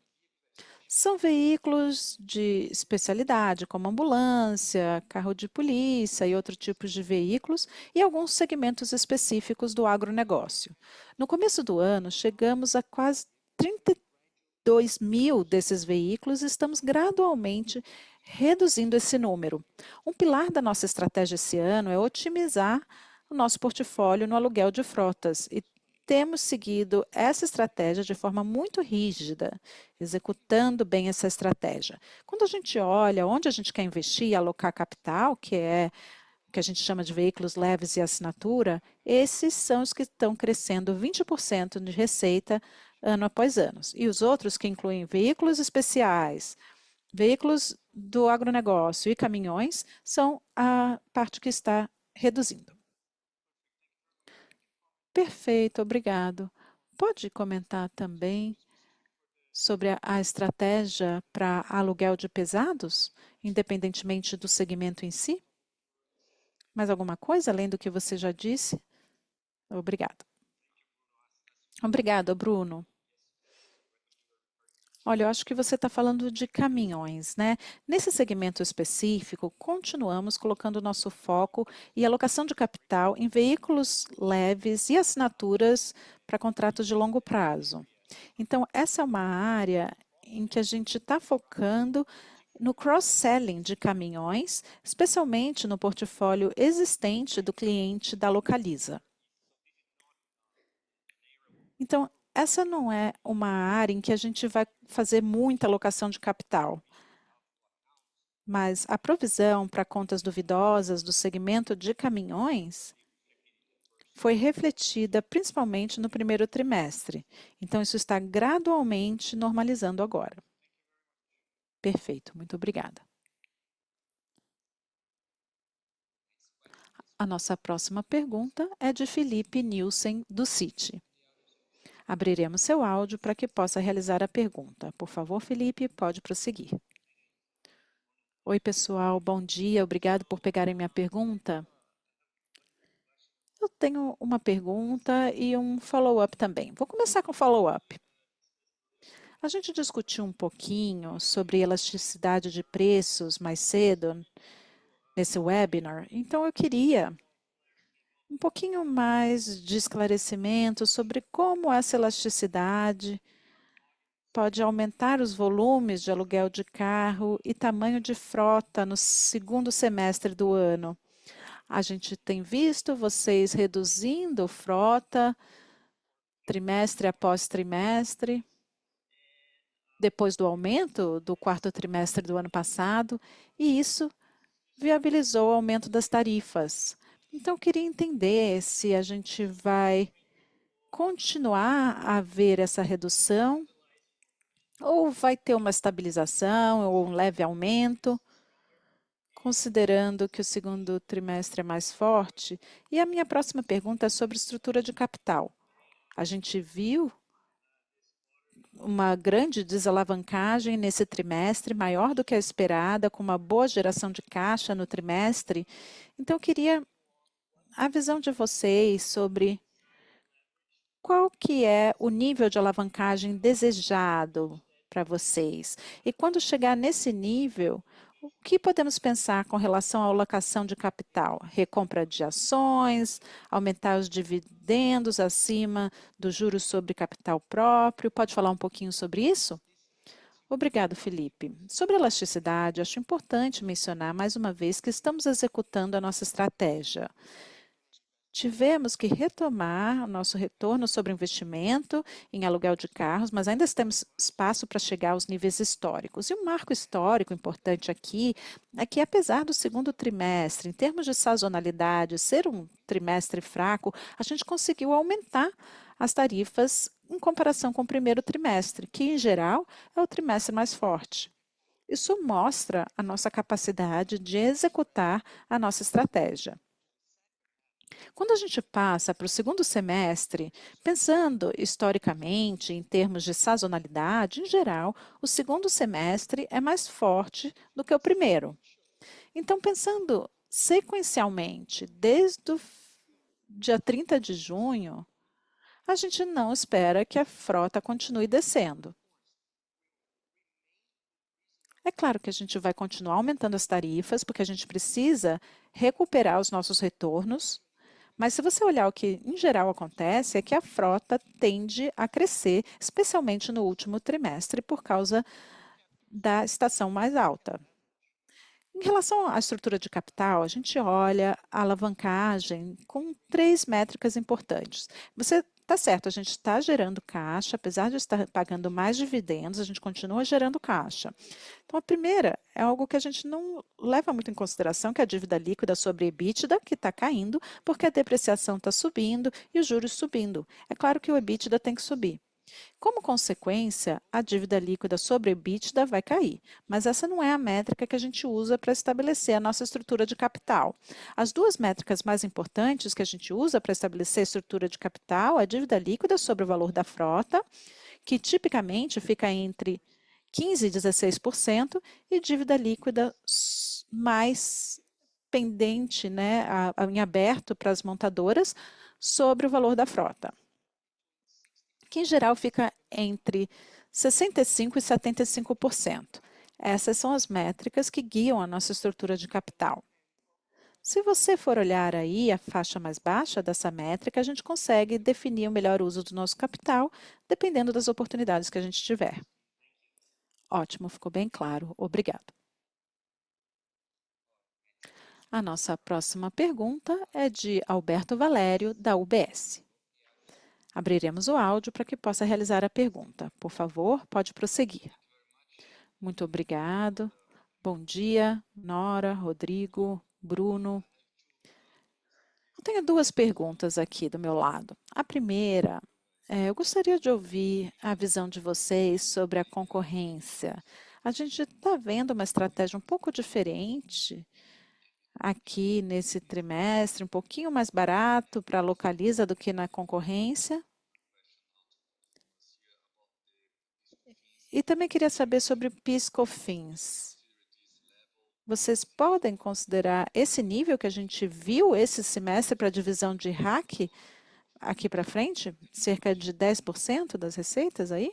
São veículos de especialidade, como ambulância, carro de polícia e outros tipos de veículos, e alguns segmentos específicos do agronegócio. No começo do ano, chegamos a quase 32 mil desses veículos e estamos gradualmente reduzindo esse número. Um pilar da nossa estratégia esse ano é otimizar o nosso portfólio no aluguel de frotas e temos seguido essa estratégia de forma muito rígida, executando bem essa estratégia. Quando a gente olha onde a gente quer investir e alocar capital, que é o que a gente chama de veículos leves e assinatura, esses são os que estão crescendo 20% de receita ano após ano. E os outros, que incluem veículos especiais, veículos do agronegócio e caminhões, são a parte que está reduzindo. Perfeito, obrigado. Pode comentar também sobre a estratégia para aluguel de pesados, independentemente do segmento em si? Mais alguma coisa além do que você já disse? Obrigado. Obrigada, Bruno. Olha, eu acho que você está falando de caminhões, né? Nesse segmento específico, continuamos colocando nosso foco e alocação de capital em veículos leves e assinaturas para contratos de longo prazo. Então, essa é uma área em que a gente está focando no cross-selling de caminhões, especialmente no portfólio existente do cliente da Localiza. Então, essa não é uma área em que a gente vai fazer muita alocação de capital, mas a provisão para contas duvidosas do segmento de caminhões foi refletida principalmente no primeiro trimestre. Então, isso está gradualmente normalizando agora. Perfeito, muito obrigada. A nossa próxima pergunta é de Felipe Nielsen, do Citi. Abriremos seu áudio para que possa realizar a pergunta. Por favor, Felipe, pode prosseguir. Oi, pessoal, bom dia. Obrigado por pegarem minha pergunta. Eu tenho uma pergunta e um follow-up também. Vou começar com o follow-up. A gente discutiu um pouquinho sobre elasticidade de preços mais cedo nesse webinar, então eu queria um pouquinho mais de esclarecimento sobre como essa elasticidade pode aumentar os volumes de aluguel de carro e tamanho de frota no segundo semestre do ano. A gente tem visto vocês reduzindo frota trimestre após trimestre, depois do aumento do quarto trimestre do ano passado, e isso viabilizou o aumento das tarifas. Então, eu queria entender se a gente vai continuar a ver essa redução ou vai ter uma estabilização ou um leve aumento, considerando que o segundo trimestre é mais forte. E a minha próxima pergunta é sobre estrutura de capital. A gente viu uma grande desalavancagem nesse trimestre, maior do que a esperada, com uma boa geração de caixa no trimestre. Então, eu queria a visão de vocês sobre qual que é o nível de alavancagem desejado para vocês. E quando chegar nesse nível, o que podemos pensar com relação à alocação de capital? Recompra de ações, aumentar os dividendos acima dos juros sobre capital próprio? Pode falar um pouquinho sobre isso? Obrigado, Felipe. Sobre elasticidade, acho importante mencionar mais uma vez que estamos executando a nossa estratégia. Tivemos que retomar o nosso retorno sobre investimento em aluguel de carros, mas ainda temos espaço para chegar aos níveis históricos. E um marco histórico importante aqui é que, apesar do segundo trimestre, em termos de sazonalidade, ser um trimestre fraco, a gente conseguiu aumentar as tarifas em comparação com o primeiro trimestre, que em geral é o trimestre mais forte. Isso mostra a nossa capacidade de executar a nossa estratégia. Quando a gente passa para o segundo semestre, pensando historicamente em termos de sazonalidade, em geral, o segundo semestre é mais forte do que o primeiro. Então, pensando sequencialmente, desde o dia 30 de junho, a gente não espera que a frota continue descendo. É claro que a gente vai continuar aumentando as tarifas, porque a gente precisa recuperar os nossos retornos, mas se você olhar o que em geral acontece, é que a frota tende a crescer, especialmente no último trimestre, por causa da estação mais alta. Em relação à estrutura de capital, a gente olha a alavancagem com três métricas importantes. Você está certo, a gente está gerando caixa, apesar de estar pagando mais dividendos, a gente continua gerando caixa. Então, a primeira é algo que a gente não leva muito em consideração, que é a dívida líquida sobre EBITDA, que está caindo, porque a depreciação está subindo e os juros subindo. É claro que o EBITDA tem que subir. Como consequência, a dívida líquida sobre EBITDA vai cair, mas essa não é a métrica que a gente usa para estabelecer a nossa estrutura de capital. As duas métricas mais importantes que a gente usa para estabelecer a estrutura de capital é a dívida líquida sobre o valor da frota, que tipicamente fica entre 15% e 16%, e dívida líquida mais pendente, né, em aberto para as montadoras, sobre o valor da frota, que em geral fica entre 65% e 75%. Essas são as métricas que guiam a nossa estrutura de capital. Se você for olhar aí a faixa mais baixa dessa métrica, a gente consegue definir o melhor uso do nosso capital, dependendo das oportunidades que a gente tiver. Ótimo, ficou bem claro. Obrigado. A nossa próxima pergunta é de Alberto Valério, da UBS. Abriremos o áudio para que possa realizar a pergunta. Por favor, pode prosseguir. Muito obrigado. Bom dia, Nora, Rodrigo, Bruno. Eu tenho duas perguntas aqui do meu lado. A primeira, eu gostaria de ouvir a visão de vocês sobre a concorrência. A gente está vendo uma estratégia um pouco diferente aqui nesse trimestre, um pouquinho mais barato para a Localiza do que na concorrência. E também queria saber sobre PIS/COFINS. Vocês podem considerar esse nível que a gente viu esse semestre para a divisão de RAC aqui para frente? Cerca de 10% das receitas aí?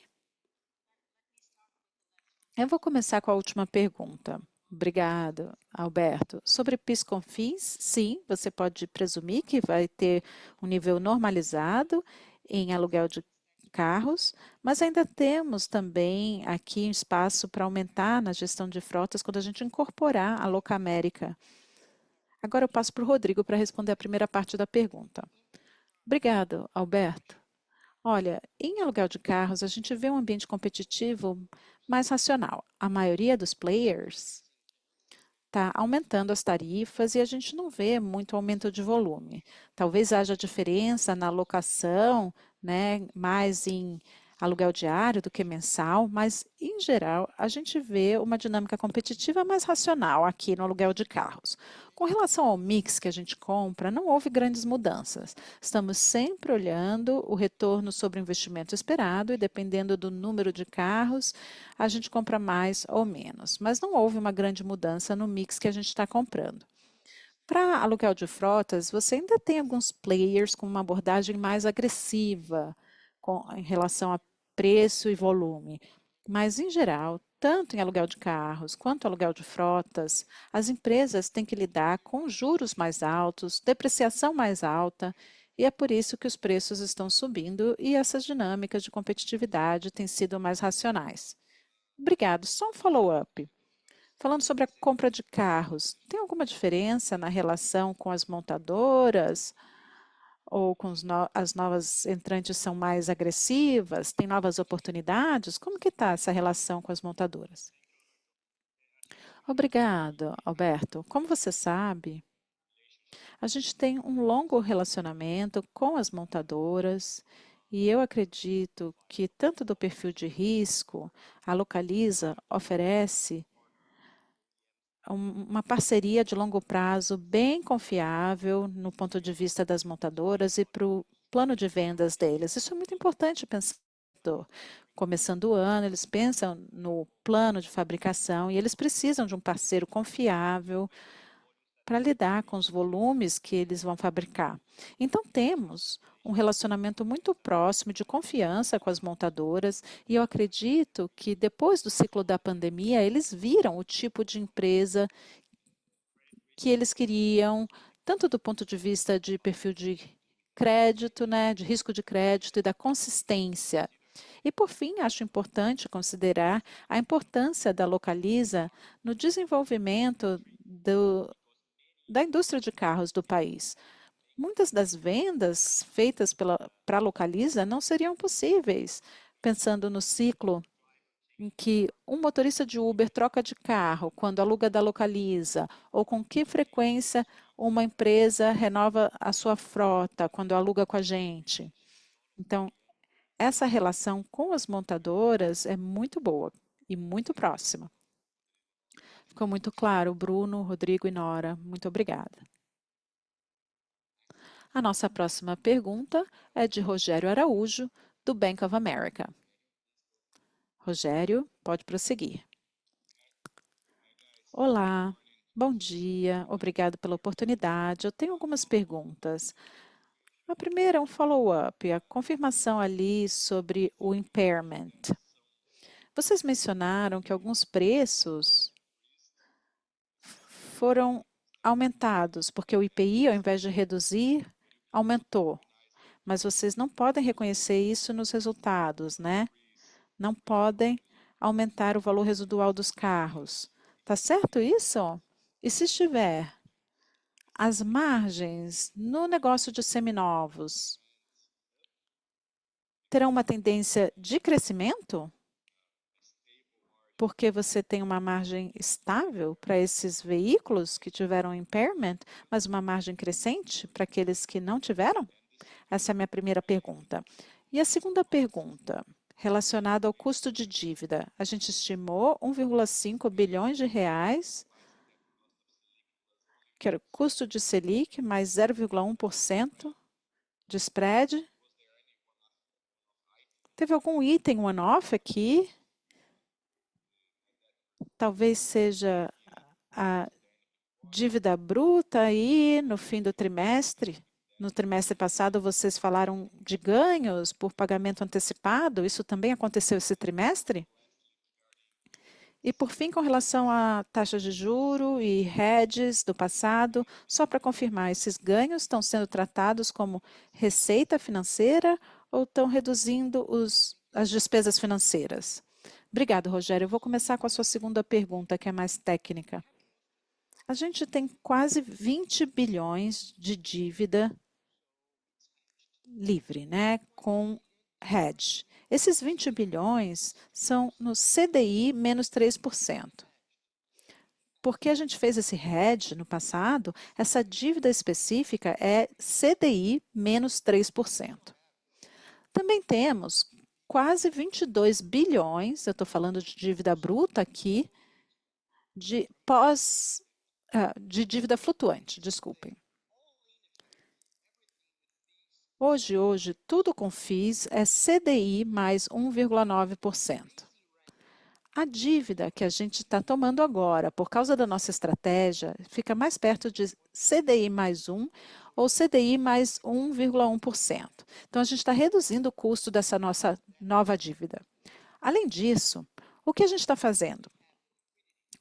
Eu vou começar com a última pergunta. Obrigado, Alberto. Sobre PIS/COFINS, sim, você pode presumir que vai ter um nível normalizado em aluguel de carros, mas ainda temos também aqui um espaço para aumentar na gestão de frotas quando a gente incorporar a Locamérica. Agora eu passo para o Rodrigo para responder a primeira parte da pergunta. Obrigado, Alberto. Olha, em aluguel de carros, a gente vê um ambiente competitivo mais racional. A maioria dos players está aumentando as tarifas e a gente não vê muito aumento de volume. Talvez haja diferença na alocação, né, mais em aluguel diário do que mensal, mas em geral a gente vê uma dinâmica competitiva mais racional aqui no aluguel de carros. Com relação ao mix que a gente compra, não houve grandes mudanças. Estamos sempre olhando o retorno sobre o investimento esperado e dependendo do número de carros, a gente compra mais ou menos, mas não houve uma grande mudança no mix que a gente está comprando. Para aluguel de frotas, você ainda tem alguns players com uma abordagem mais agressiva em relação a preço e volume, mas em geral, tanto em aluguel de carros quanto aluguel de frotas, as empresas têm que lidar com juros mais altos, depreciação mais alta, e é por isso que os preços estão subindo e essas dinâmicas de competitividade têm sido mais racionais. Obrigado. Só um follow-up. Falando sobre a compra de carros, tem alguma diferença na relação com as montadoras? Ou com as novas entrantes são mais agressivas? Tem novas oportunidades? Como que está essa relação com as montadoras? Obrigado, Alberto. Como você sabe, a gente tem um longo relacionamento com as montadoras E eu acredito que tanto do perfil de risco, a Localiza oferece uma parceria de longo prazo bem confiável no ponto de vista das montadoras e para o plano de vendas deles. Isso é muito importante pensar. Começando o ano, eles pensam no plano de fabricação e eles precisam de um parceiro confiável para lidar com os volumes que eles vão fabricar. Então, temos um relacionamento muito próximo de confiança com as montadoras e eu acredito que depois do ciclo da pandemia, eles viram o tipo de empresa que eles queriam, tanto do ponto de vista de perfil de crédito, né, de risco de crédito e da consistência. E, por fim, acho importante considerar a importância da Localiza no desenvolvimento da indústria de carros do país. Muitas das vendas feitas para a Localiza não seriam possíveis, pensando no ciclo em que um motorista de Uber troca de carro quando aluga da Localiza, ou com que frequência uma empresa renova a sua frota quando aluga com a gente. Então, essa relação com as montadoras é muito boa e muito próxima. Ficou muito claro, Bruno, Rodrigo e Nora. Muito obrigada. A nossa próxima pergunta é de Rogério Araújo, do Bank of America. Rogério, pode prosseguir. Olá, bom dia, obrigado pela oportunidade. Eu tenho algumas perguntas. A primeira é um follow-up, a confirmação ali sobre o impairment. Vocês mencionaram que alguns preços foram aumentados, porque o IPI, ao invés de reduzir, aumentou. Mas vocês não podem reconhecer isso nos resultados, né? Não podem aumentar o valor residual dos carros. Tá certo isso? E se estiver, as margens no negócio de seminovos terão uma tendência de crescimento? Porque você tem uma margem estável para esses veículos que tiveram impairment, mas uma margem crescente para aqueles que não tiveram? Essa é a minha primeira pergunta. E a segunda pergunta, relacionada ao custo de dívida. A gente estimou 1,5 bilhões de reais, que era o custo de Selic, mais 0,1% de spread. Teve algum item one-off aqui? Talvez seja a dívida bruta aí no fim do trimestre. No trimestre passado, vocês falaram de ganhos por pagamento antecipado. Isso também aconteceu esse trimestre? E, por fim, com relação à taxa de juro e hedges do passado, só para confirmar, esses ganhos estão sendo tratados como receita financeira ou estão reduzindo as despesas financeiras? Obrigado, Rogério. Eu vou começar com a sua segunda pergunta, que é mais técnica. A gente tem quase 20 bilhões de dívida livre, né, com hedge. Esses 20 bilhões são no CDI menos 3%. Porque a gente fez esse hedge no passado, essa dívida específica é CDI menos 3%. Também temos quase 22 bilhões, eu estou falando de dívida bruta aqui, de dívida flutuante, desculpem. Hoje, tudo com FIIs é CDI mais 1,9%. A dívida que a gente está tomando agora, por causa da nossa estratégia, fica mais perto de CDI mais 1 ou CDI mais 1,1%. Então, a gente está reduzindo o custo dessa nossa nova dívida. Além disso, o que a gente está fazendo?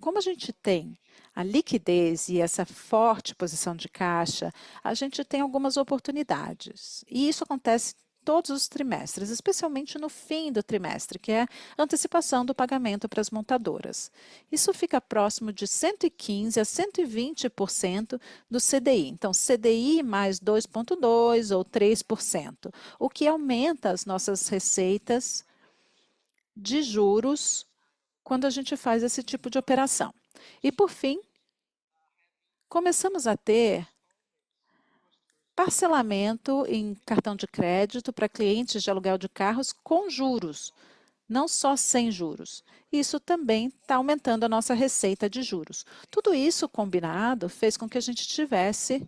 Como a gente tem a liquidez e essa forte posição de caixa, a gente tem algumas oportunidades. E isso acontece todos os trimestres, especialmente no fim do trimestre, que é a antecipação do pagamento para as montadoras. Isso fica próximo de 115% a 120% do CDI. Então, CDI mais 2,2% ou 3%, o que aumenta as nossas receitas de juros quando a gente faz esse tipo de operação. E, por fim, começamos a ter parcelamento em cartão de crédito para clientes de aluguel de carros com juros, não só sem juros. Isso também está aumentando a nossa receita de juros. Tudo isso combinado fez com que a gente tivesse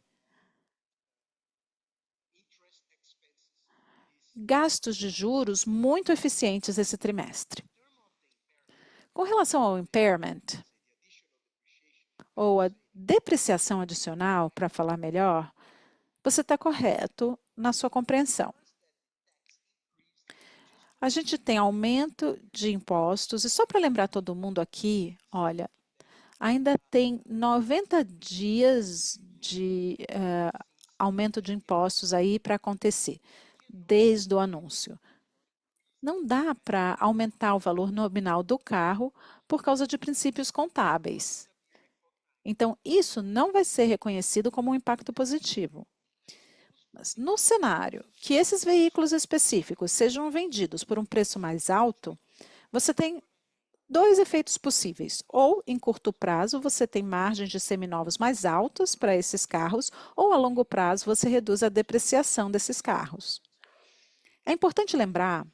gastos de juros muito eficientes esse trimestre. Com relação ao impairment, ou a depreciação adicional, para falar melhor, você está correto na sua compreensão. A gente tem aumento de impostos, e só para lembrar todo mundo aqui, olha, ainda tem 90 dias de aumento de impostos aí para acontecer, desde o anúncio. Não dá para aumentar o valor nominal do carro por causa de princípios contábeis. Então, isso não vai ser reconhecido como um impacto positivo. Mas no cenário que esses veículos específicos sejam vendidos por um preço mais alto, você tem dois efeitos possíveis. Ou, em curto prazo, você tem margens de seminovos mais altas para esses carros, ou a longo prazo você reduz a depreciação desses carros. É importante lembrar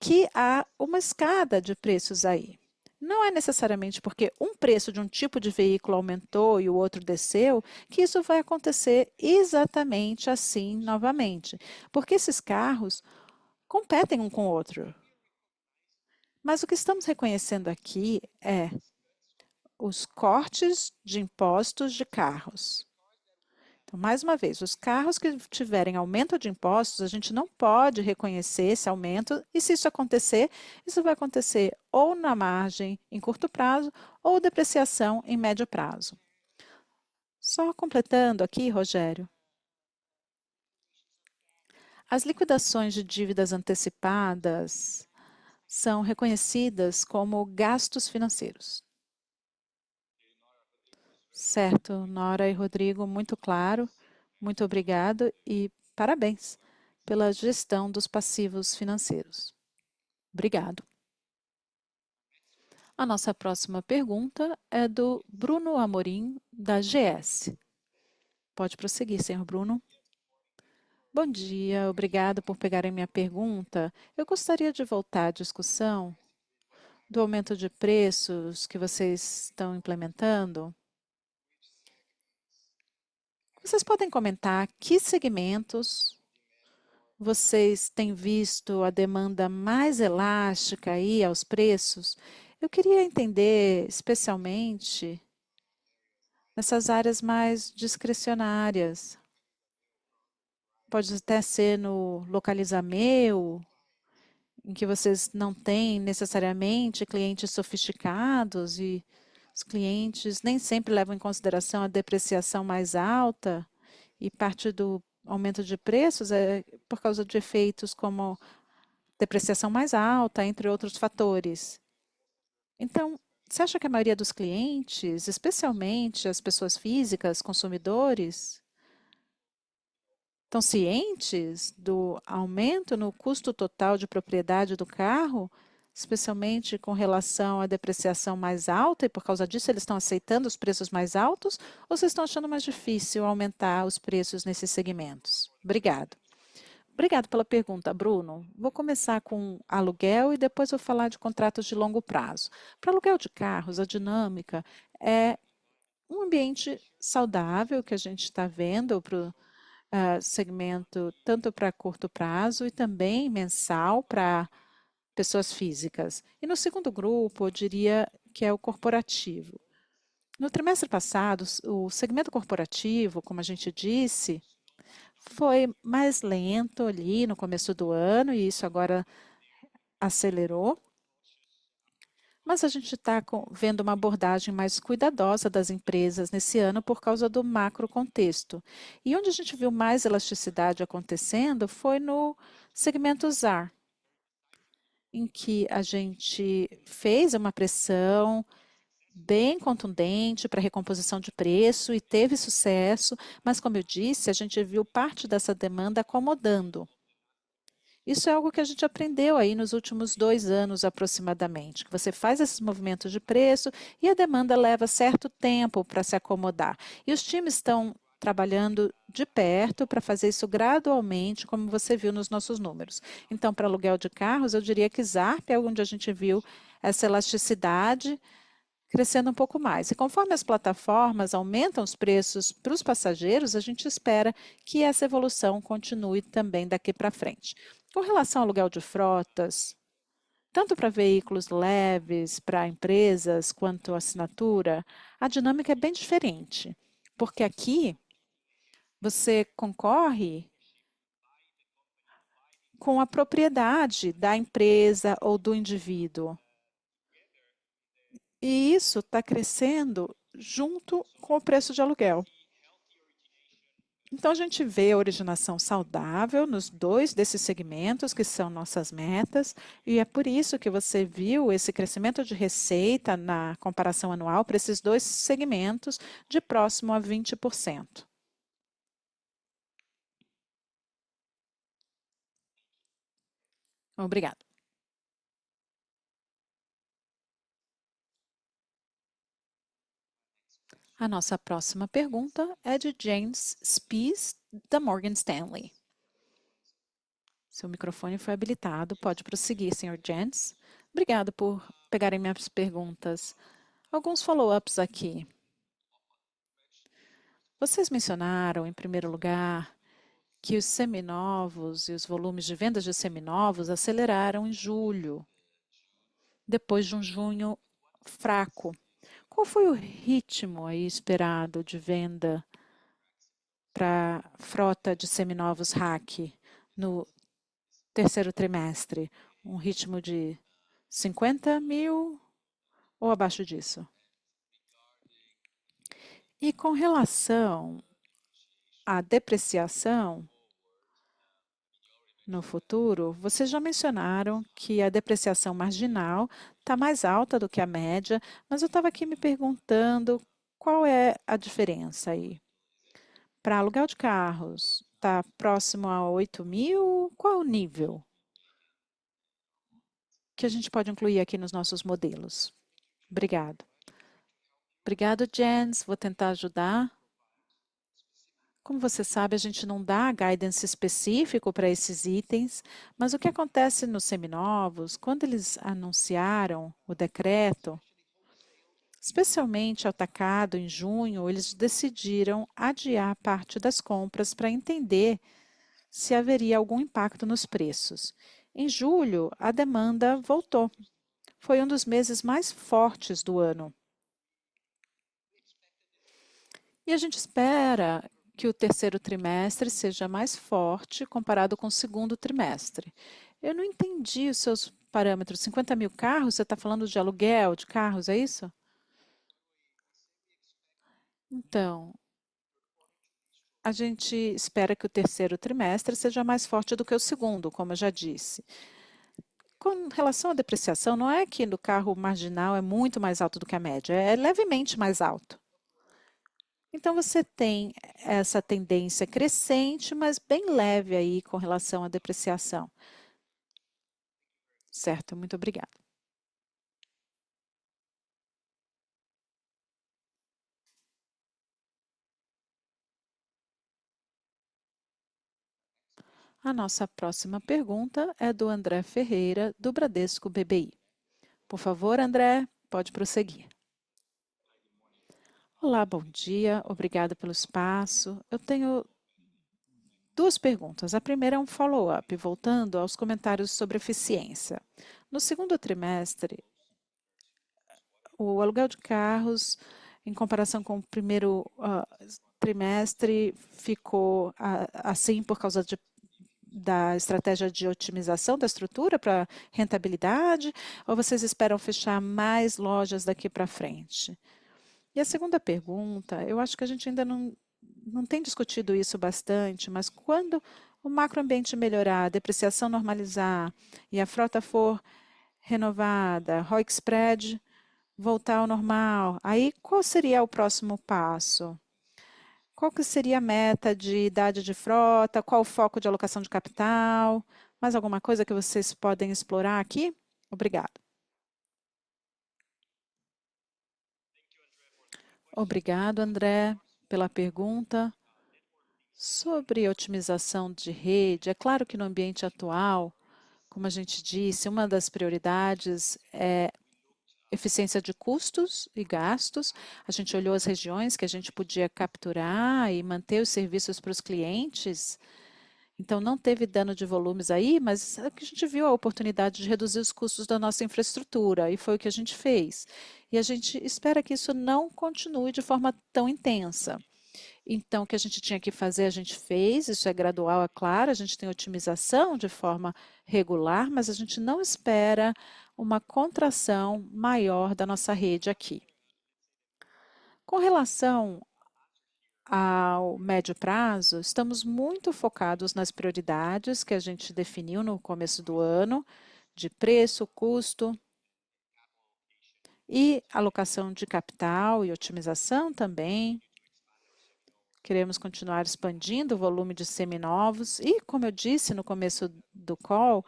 que há uma escada de preços aí. Não é necessariamente porque um preço de um tipo de veículo aumentou e o outro desceu, que isso vai acontecer exatamente assim novamente. Porque esses carros competem um com o outro. Mas o que estamos reconhecendo aqui é os cortes de impostos de carros. Então, mais uma vez, os carros que tiverem aumento de impostos, a gente não pode reconhecer esse aumento, e se isso acontecer, isso vai acontecer ou na margem em curto prazo, ou depreciação em médio prazo. Só completando aqui, Rogério, as liquidações de dívidas antecipadas são reconhecidas como gastos financeiros. Certo, Nora e Rodrigo, muito claro. Muito obrigado e parabéns pela gestão dos passivos financeiros. Obrigado. A nossa próxima pergunta é do Bruno Amorim, da GS. Pode prosseguir, senhor Bruno. Bom dia, obrigado por pegarem minha pergunta. Eu gostaria de voltar à discussão do aumento de preços que vocês estão implementando. Vocês podem comentar que segmentos vocês têm visto a demanda mais elástica aí aos preços? Eu queria entender, especialmente, nessas áreas mais discricionárias. Pode até ser no Localiza Meu, em que vocês não têm necessariamente clientes sofisticados e os clientes nem sempre levam em consideração a depreciação mais alta e parte do aumento de preços é por causa de efeitos como depreciação mais alta, entre outros fatores. Então, você acha que a maioria dos clientes, especialmente as pessoas físicas, consumidores, estão cientes do aumento no custo total de propriedade do carro, especialmente com relação à depreciação mais alta, e por causa disso eles estão aceitando os preços mais altos, ou vocês estão achando mais difícil aumentar os preços nesses segmentos? Obrigado. Obrigado pela pergunta, Bruno. Vou começar com aluguel e depois vou falar de contratos de longo prazo. Para aluguel de carros, a dinâmica é um ambiente saudável que a gente está vendo para o segmento tanto para curto prazo e também mensal para pessoas físicas. E no segundo grupo, eu diria que é o corporativo. No trimestre passado, o segmento corporativo, como a gente disse, foi mais lento ali no começo do ano e isso agora acelerou. Mas a gente está vendo uma abordagem mais cuidadosa das empresas nesse ano por causa do macro contexto. E onde a gente viu mais elasticidade acontecendo foi no segmento ZAR, em que a gente fez uma pressão bem contundente para recomposição de preço e teve sucesso, mas como eu disse, a gente viu parte dessa demanda acomodando. Isso é algo que a gente aprendeu aí nos últimos 2 anos aproximadamente, que você faz esses movimentos de preço e a demanda leva certo tempo para se acomodar. E os times estão trabalhando de perto para fazer isso gradualmente, como você viu nos nossos números. Então, para aluguel de carros, eu diria que Zarp é onde a gente viu essa elasticidade crescendo um pouco mais. E conforme as plataformas aumentam os preços para os passageiros, a gente espera que essa evolução continue também daqui para frente. Com relação ao aluguel de frotas, tanto para veículos leves, para empresas, quanto assinatura, a dinâmica é bem diferente, porque aqui você concorre com a propriedade da empresa ou do indivíduo. E isso está crescendo junto com o preço de aluguel. Então, a gente vê a originação saudável nos dois desses segmentos, que são nossas metas, e é por isso que você viu esse crescimento de receita na comparação anual para esses dois segmentos de próximo a 20%. Obrigada. A nossa próxima pergunta é de James Spies, da Morgan Stanley. Seu microfone foi habilitado. Pode prosseguir, Sr. James. Obrigado por pegarem minhas perguntas. Alguns follow-ups aqui. Vocês mencionaram, em primeiro lugar, que os seminovos e os volumes de vendas de seminovos aceleraram em julho, depois de um junho fraco. Qual foi o ritmo aí esperado de venda para a frota de seminovos RAC no terceiro trimestre? Um ritmo de 50 mil ou abaixo disso? E com relação à depreciação no futuro, vocês já mencionaram que a depreciação marginal está mais alta do que a média, mas eu estava aqui me perguntando qual é a diferença aí. Para aluguel de carros, está próximo a 8 mil? Qual é o nível que a gente pode incluir aqui nos nossos modelos? Obrigado. Obrigado, Jens. Vou tentar ajudar. Como você sabe, a gente não dá guidance específico para esses itens, mas o que acontece nos seminovos, quando eles anunciaram o decreto, especialmente atacado em junho, eles decidiram adiar parte das compras para entender se haveria algum impacto nos preços. Em julho, a demanda voltou. Foi um dos meses mais fortes do ano. E a gente espera que o terceiro trimestre seja mais forte comparado com o segundo trimestre. Eu não entendi os seus parâmetros. 50 mil carros? Você está falando de aluguel de carros, é isso? Então, a gente espera que o terceiro trimestre seja mais forte do que o segundo, como eu já disse. Com relação à depreciação, não é que no carro marginal é muito mais alto do que a média, é levemente mais alto. Então, você tem essa tendência crescente, mas bem leve aí com relação à depreciação. Certo, muito obrigada. A nossa próxima pergunta é do André Ferreira, do Bradesco BBI. Por favor, André, pode prosseguir. Olá, bom dia, obrigada pelo espaço. Eu tenho duas perguntas. A primeira é um follow-up, voltando aos comentários sobre eficiência. No segundo trimestre, o aluguel de carros, em comparação com o primeiro trimestre, ficou assim por causa da estratégia de otimização da estrutura para rentabilidade, ou vocês esperam fechar mais lojas daqui para frente? E a segunda pergunta, eu acho que a gente ainda não tem discutido isso bastante, mas quando o macroambiente melhorar, a depreciação normalizar e a frota for renovada, ROIC spread voltar ao normal, aí qual seria o próximo passo? Qual que seria a meta de idade de frota? Qual o foco de alocação de capital? Mais alguma coisa que vocês podem explorar aqui? Obrigado. Obrigado, André, pela pergunta. Sobre otimização de rede, é claro que no ambiente atual, como a gente disse, uma das prioridades é eficiência de custos e gastos. A gente olhou as regiões que a gente podia capturar e manter os serviços para os clientes. Então, não teve dano de volumes aí, mas é que a gente viu a oportunidade de reduzir os custos da nossa infraestrutura, e foi o que a gente fez. E a gente espera que isso não continue de forma tão intensa. Então, o que a gente tinha que fazer, a gente fez, isso é gradual, é claro, a gente tem otimização de forma regular, mas a gente não espera uma contração maior da nossa rede aqui. Com relação ao médio prazo, estamos muito focados nas prioridades que a gente definiu no começo do ano, de preço, custo e alocação de capital e otimização também. Queremos continuar expandindo o volume de seminovos e, como eu disse no começo do call,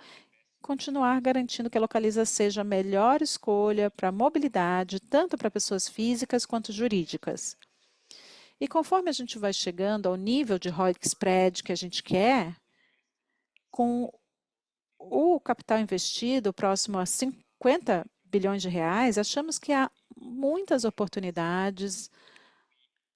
continuar garantindo que a Localiza seja a melhor escolha para mobilidade, tanto para pessoas físicas quanto jurídicas. E conforme a gente vai chegando ao nível de ROIC spread que a gente quer, com o capital investido próximo a 50 bilhões de reais, achamos que há muitas oportunidades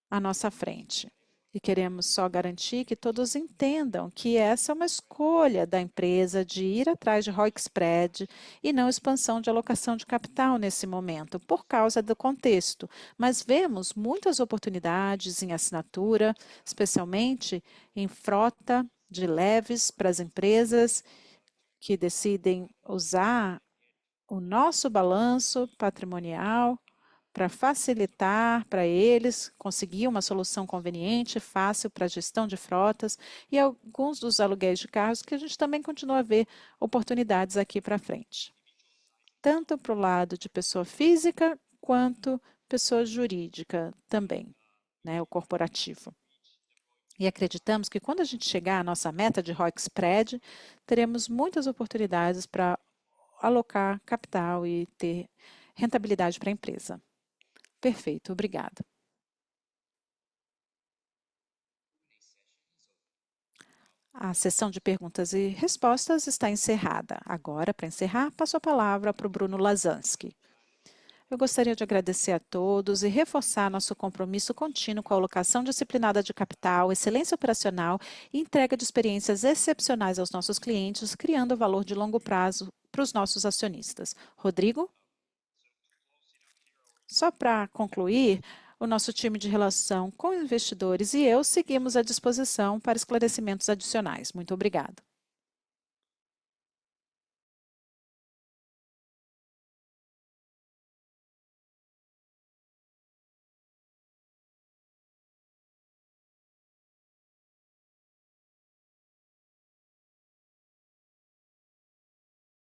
à nossa frente. E queremos só garantir que todos entendam que essa é uma escolha da empresa de ir atrás de ROIC spread e não expansão de alocação de capital nesse momento, por causa do contexto. Mas vemos muitas oportunidades em assinatura, especialmente em frota de leves para as empresas que decidem usar o nosso balanço patrimonial para facilitar para eles conseguir uma solução conveniente, fácil para a gestão de frotas e alguns dos aluguéis de carros que a gente também continua a ver oportunidades aqui para frente. Tanto para o lado de pessoa física quanto pessoa jurídica também, né, o corporativo. E acreditamos que quando a gente chegar à nossa meta de ROIC spread, teremos muitas oportunidades para alocar capital e ter rentabilidade para a empresa. Perfeito, obrigada. A sessão de perguntas e respostas está encerrada. Agora, para encerrar, passo a palavra para o Bruno Lasansky. Eu gostaria de agradecer a todos e reforçar nosso compromisso contínuo com a alocação disciplinada de capital, excelência operacional e entrega de experiências excepcionais aos nossos clientes, criando valor de longo prazo para os nossos acionistas. Rodrigo? Só para concluir, o nosso time de relação com investidores e eu seguimos à disposição para esclarecimentos adicionais. Muito obrigada.